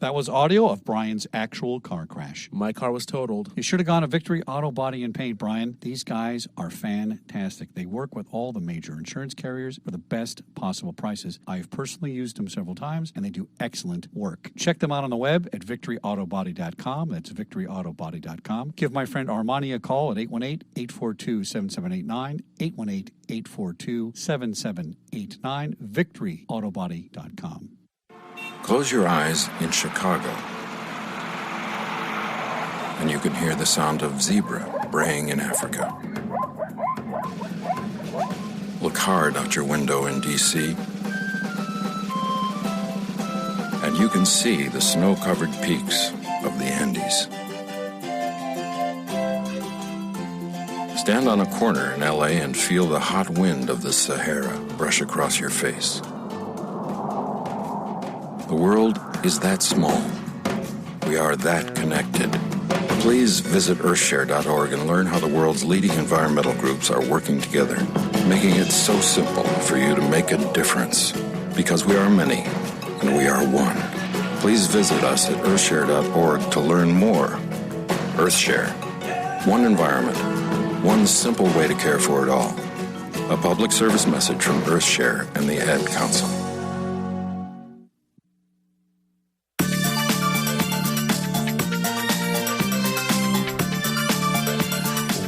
[SPEAKER 19] That was audio of Brian's actual car crash.
[SPEAKER 2] My car was totaled.
[SPEAKER 19] You should have gone to Victory Auto Body and Paint, Brian. These guys are fantastic. They work with all the major insurance carriers for the best possible prices. I've personally used them several times, and they do excellent work. Check them out on the web at victoryautobody.com. That's victoryautobody.com. Give my friend Armani a call at 818-842-7789, 818-842-7789, victoryautobody.com.
[SPEAKER 5] Close your eyes in Chicago, and you can hear the sound of zebra braying in Africa. Look hard out your window in D.C., and you can see the snow-covered peaks of the Andes. Stand on a corner in L.A. and feel the hot wind of the Sahara brush across your face. The world is that small. We are that connected. Please visit earthshare.org and learn how the world's leading environmental groups are working together, making it so simple for you to make a difference. Because we are many, and we are one. Please visit us at earthshare.org to learn more. Earthshare. One environment. One simple way to care for it all. A public service message from Earthshare and the Ad Council.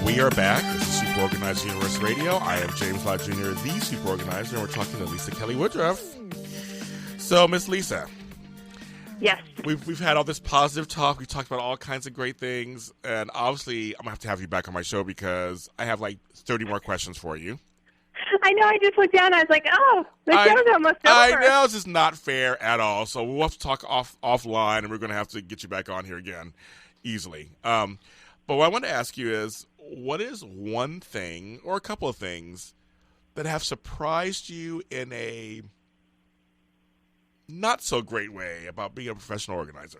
[SPEAKER 1] We are back. This is Super Organizer Universe Radio. I am James Lott Jr., the Super Organizer, and we're talking to Lisa Kelly Woodruff. So, Miss Lisa.
[SPEAKER 3] Yes.
[SPEAKER 1] We've had all this positive talk. We talked about all kinds of great things, and obviously I'm going to have you back on my show because I have like 30 more questions for you.
[SPEAKER 3] I know. I just looked down. I was like, oh, the show's almost over.
[SPEAKER 1] I know. It's just not fair at all. So we'll have to talk offline, and we're going to have to get you back on here again easily. But what I want to ask you is, what is one thing or a couple of things that have surprised you in a not so great way about being a professional organizer?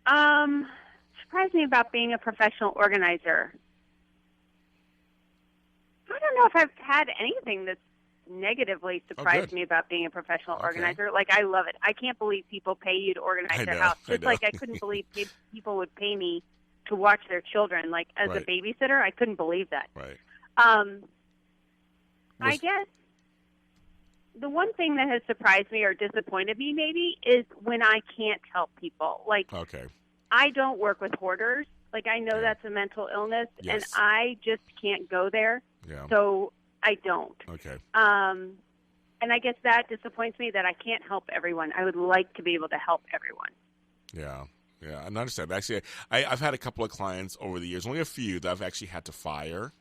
[SPEAKER 3] Surprised me about being a professional organizer. I don't know if I've had anything that's negatively surprised me about being a professional organizer. Like, I love it. I can't believe people pay you to organize their house. Just like I couldn't believe people would pay me to watch their children. Like, as a babysitter, I couldn't believe that.
[SPEAKER 1] Right.
[SPEAKER 3] I guess the one thing that has surprised me or disappointed me maybe is when I can't help people. Like, I don't work with hoarders. Like, I know that's a mental illness, and I just can't go there.
[SPEAKER 1] Yeah.
[SPEAKER 3] So I don't.
[SPEAKER 1] Okay.
[SPEAKER 3] And I guess that disappoints me that I can't help everyone. I would like to be able to help everyone.
[SPEAKER 1] Yeah. Yeah, I understand. Actually, I've had a couple of clients over the years, only a few, that I've actually had to fire.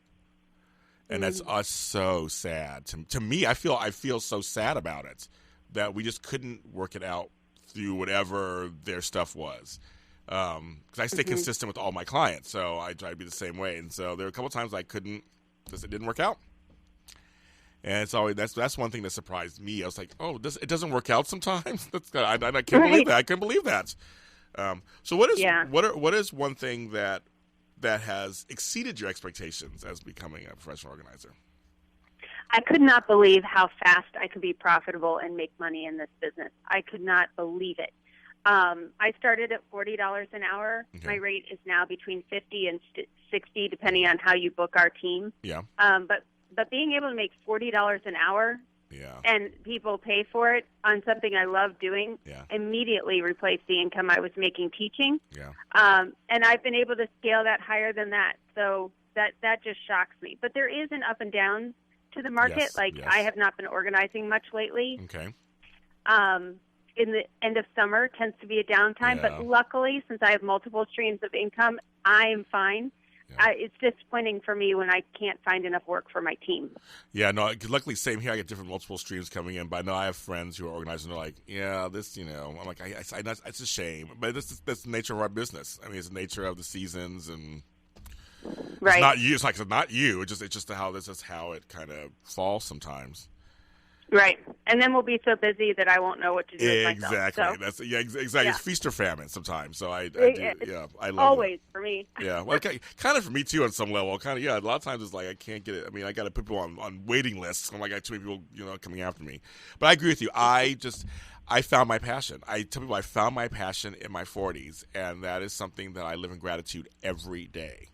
[SPEAKER 1] And that's so sad. To me, I feel so sad about it that we just couldn't work it out through whatever their stuff was. Because I stay consistent with all my clients, so I try to be the same way. And so there were a couple of times I couldn't because it didn't work out. And it's always that's one thing that surprised me. I was like, oh, it doesn't work out sometimes. I can't believe that. I couldn't believe that. So what is one thing that has exceeded your expectations as becoming a professional organizer?
[SPEAKER 3] I could not believe how fast I could be profitable and make money in this business. I could not believe it. I started at $40 an hour. Okay. My rate is now between $50 and $60, depending on how you book our team.
[SPEAKER 1] Yeah.
[SPEAKER 3] But being able to make $40 an hour and people pay for it on something I love doing immediately replaced the income I was making teaching.
[SPEAKER 1] Yeah.
[SPEAKER 3] And I've been able to scale that higher than that. So that just shocks me. But there is an up and down to the market. I have not been organizing much lately.
[SPEAKER 1] Okay.
[SPEAKER 3] In the end of summer tends to be a downtime, but luckily, since I have multiple streams of income, I am fine. It's disappointing for me when I can't find enough work for my team.
[SPEAKER 1] Yeah, no, luckily, same here. I get different multiple streams coming in, but I know I have friends who are organizing. They're like, this, I'm like, it's a shame, but that's the nature of our business. I mean, it's the nature of the seasons, and it's not you. It's not you. It's just how this is how it kind of falls sometimes.
[SPEAKER 3] Right, and then we'll be so busy that I won't know what to do with myself.
[SPEAKER 1] Exactly. Exactly. Yeah. It's feast or famine sometimes. So I love
[SPEAKER 3] always
[SPEAKER 1] it.
[SPEAKER 3] For me.
[SPEAKER 1] Yeah, well, kind of for me too on some level. Kind of, a lot of times it's like I can't get it. I mean, I got to put people on waiting lists. I'm like, I got too many people, coming after me. But I agree with you. I I found my passion. I tell people I found my passion in my 40s, and that is something that I live in gratitude every day.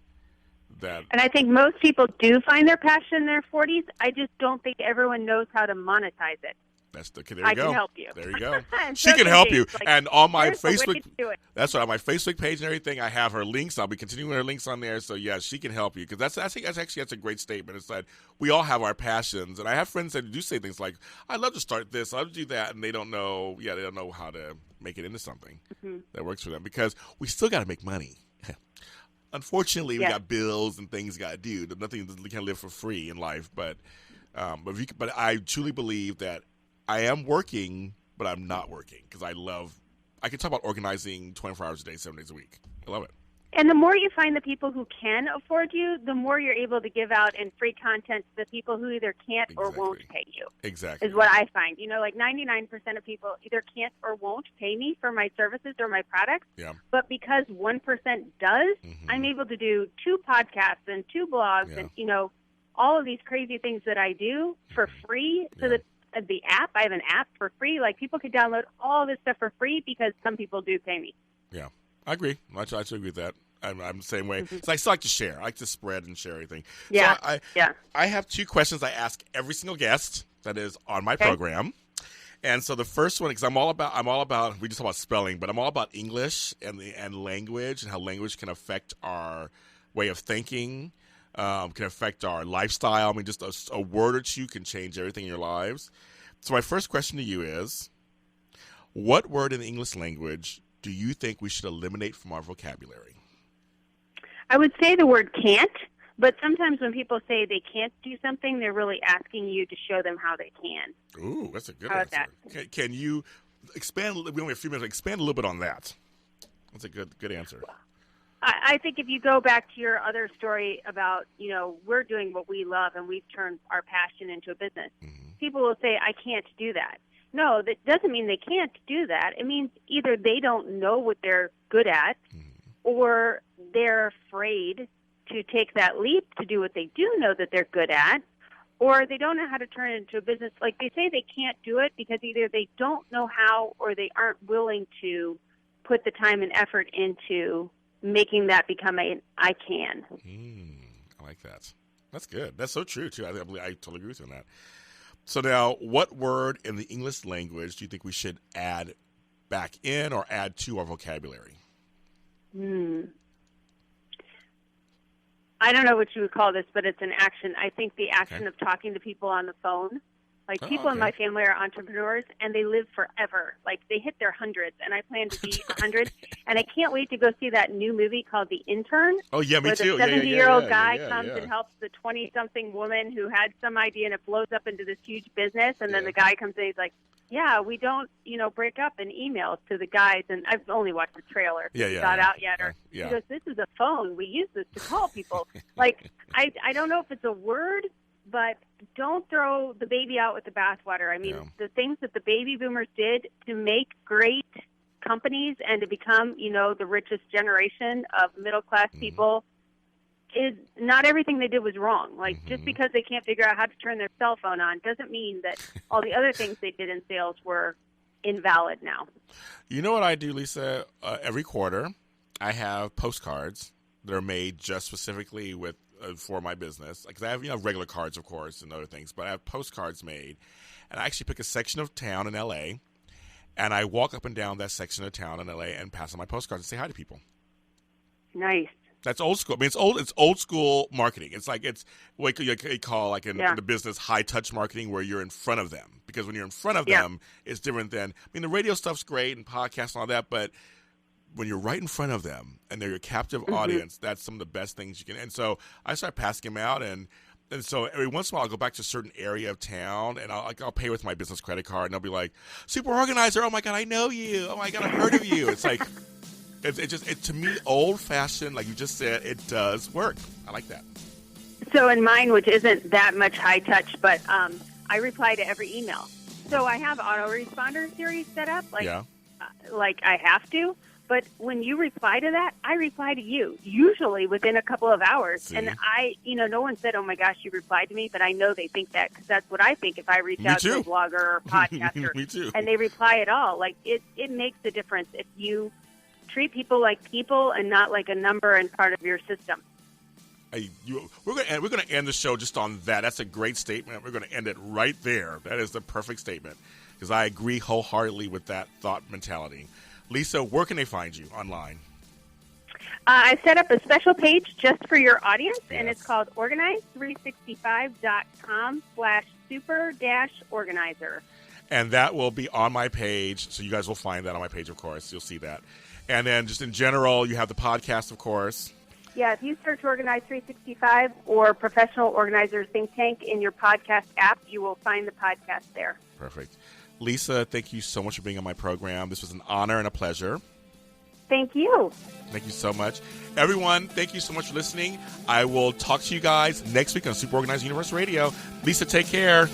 [SPEAKER 3] And I think most people do find their passion in their 40s. I just don't think everyone knows how to monetize it.
[SPEAKER 1] There you
[SPEAKER 3] I
[SPEAKER 1] go.
[SPEAKER 3] can help you.
[SPEAKER 1] There you go.
[SPEAKER 3] And
[SPEAKER 1] She
[SPEAKER 3] so
[SPEAKER 1] can help you.
[SPEAKER 3] James,
[SPEAKER 1] And on my
[SPEAKER 3] here's the way
[SPEAKER 1] Facebook,
[SPEAKER 3] to do it.
[SPEAKER 1] that's right, on my Facebook page and everything, I have her links. I'll be continuing her links on there. So yeah, she can help you, because I think that's a great statement. It's that we all have our passions, and I have friends that do say things like, "I'd love to start this, I'd love to do that," and they don't know how to make it into something that works for them, because we still got to make money. Unfortunately, we got bills and things got to do. Nothing, we can't live for free in life, but I truly believe that I am working, but I'm not working, because I can talk about organizing 24 hours a day, 7 days a week. I love it.
[SPEAKER 3] And the more you find the people who can afford you, the more you're able to give out in free content to the people who either can't or won't pay you.
[SPEAKER 1] Exactly.
[SPEAKER 3] Is what I find. Like 99% of people either can't or won't pay me for my services or my products.
[SPEAKER 1] Yeah.
[SPEAKER 3] But because 1% does, I'm able to do 2 podcasts and 2 blogs and, all of these crazy things that I do for free, so that the app, I have an app for free. Like, people can download all this stuff for free because some people do pay me.
[SPEAKER 1] Yeah, I agree. I agree with that. I'm the same way. So I still like to share. I like to spread and share everything.
[SPEAKER 3] Yeah.
[SPEAKER 1] So I have 2 questions I ask every single guest that is on my program. And so the first one, because I'm all about, we just talk about spelling, but I'm all about English and language, and how language can affect our way of thinking, can affect our lifestyle. I mean, just a word or 2 can change everything in your lives. So my first question to you is, what word in the English language do you think we should eliminate from our vocabulary?
[SPEAKER 3] I would say the word can't, but sometimes when people say they can't do something, they're really asking you to show them how they can.
[SPEAKER 1] Ooh, that's a good
[SPEAKER 3] How
[SPEAKER 1] answer.
[SPEAKER 3] about that?
[SPEAKER 1] Can you expand? We only have a few minutes. Expand a little bit on that. That's a good answer.
[SPEAKER 3] I think if you go back to your other story about, we're doing what we love and we've turned our passion into a business, people will say, I can't do that. No, that doesn't mean they can't do that. It means either they don't know what they're good at, or they're afraid to take that leap to do what they do know that they're good at, or they don't know how to turn it into a business. Like, they say they can't do it because either they don't know how or they aren't willing to put the time and effort into making that become I can.
[SPEAKER 1] I like that. That's good. That's so true, too. I totally agree with you on that. So now, what word in the English language do you think we should add back in or add to our vocabulary?
[SPEAKER 3] I don't know what you would call this, but it's an action. I think the action of talking to people on the phone. Like, people in my family are entrepreneurs, and they live forever. Like, they hit their hundreds, and I plan to be 100. And I can't wait to go see that new movie called The Intern.
[SPEAKER 1] Oh, yeah, me too.
[SPEAKER 3] Where the 70-year-old guy comes and helps the 20-something woman who had some idea, and it blows up into this huge business. And then the guy comes in, he's like, yeah, we don't, break up in emails to the guys. And I've only watched the trailer. It's not out yet. Or he goes, this is a phone. We use this to call people. Like, I don't know if it's a word, but don't throw the baby out with the bathwater. I mean, the things that the baby boomers did to make great companies and to become, the richest generation of middle-class people, is not everything they did was wrong. Like, just because they can't figure out how to turn their cell phone on doesn't mean that all the other things they did in sales were invalid now.
[SPEAKER 1] You know what I do, Lisa? Every quarter, I have postcards that are made just specifically with for my business, because I have regular cards, of course, and other things, but I have postcards made, and I actually pick a section of town in LA, and I walk up and down that section of town in LA and pass on my postcards and say hi to people.
[SPEAKER 3] Nice.
[SPEAKER 1] That's old school. I mean, it's old school marketing. It's like it's what you call, like in the business, high touch marketing, where you're in front of them. Because when you're in front of them, it's different than, the radio stuff's great and podcasts and all that, but when you're right in front of them and they're your captive audience, that's some of the best things you can. And so I start passing them out, and so every once in a while I'll go back to a certain area of town, and I'll pay with my business credit card, and they'll be like, super organizer, oh my God, I know you. Oh my God, I've heard of you. It's like, it's to me, old fashioned, like you just said, it does work. I like that.
[SPEAKER 3] So in mine, which isn't that much high touch, but I reply to every email. So I have autoresponder series set up, like I have to. But when you reply to that, I reply to you, usually within a couple of hours.
[SPEAKER 1] See?
[SPEAKER 3] And no one said, oh, my gosh, you replied to me, but I know they think that because that's what I think if I reach out to a blogger or a podcaster.
[SPEAKER 1] Me too.
[SPEAKER 3] And they reply at all. Like, it makes a difference if you treat people like people and not like a number and part of your system.
[SPEAKER 1] We're going to end the show just on that. That's a great statement. We're going to end it right there. That is the perfect statement because I agree wholeheartedly with that thought mentality. Lisa, where can they find you online?
[SPEAKER 3] I set up a special page just for your audience, and it's called organize365.com/super-organizer.
[SPEAKER 1] And that will be on my page, so you guys will find that on my page, of course. You'll see that. And then just in general, you have the podcast, of course.
[SPEAKER 3] Yeah, if you search Organize 365 or Professional Organizers Think Tank in your podcast app, you will find the podcast there.
[SPEAKER 1] Perfect. Lisa, thank you so much for being on my program. This was an honor and a pleasure.
[SPEAKER 3] Thank you.
[SPEAKER 1] Thank you so much. Everyone, thank you so much for listening. I will talk to you guys next week on Super Organized Universe Radio. Lisa, take care.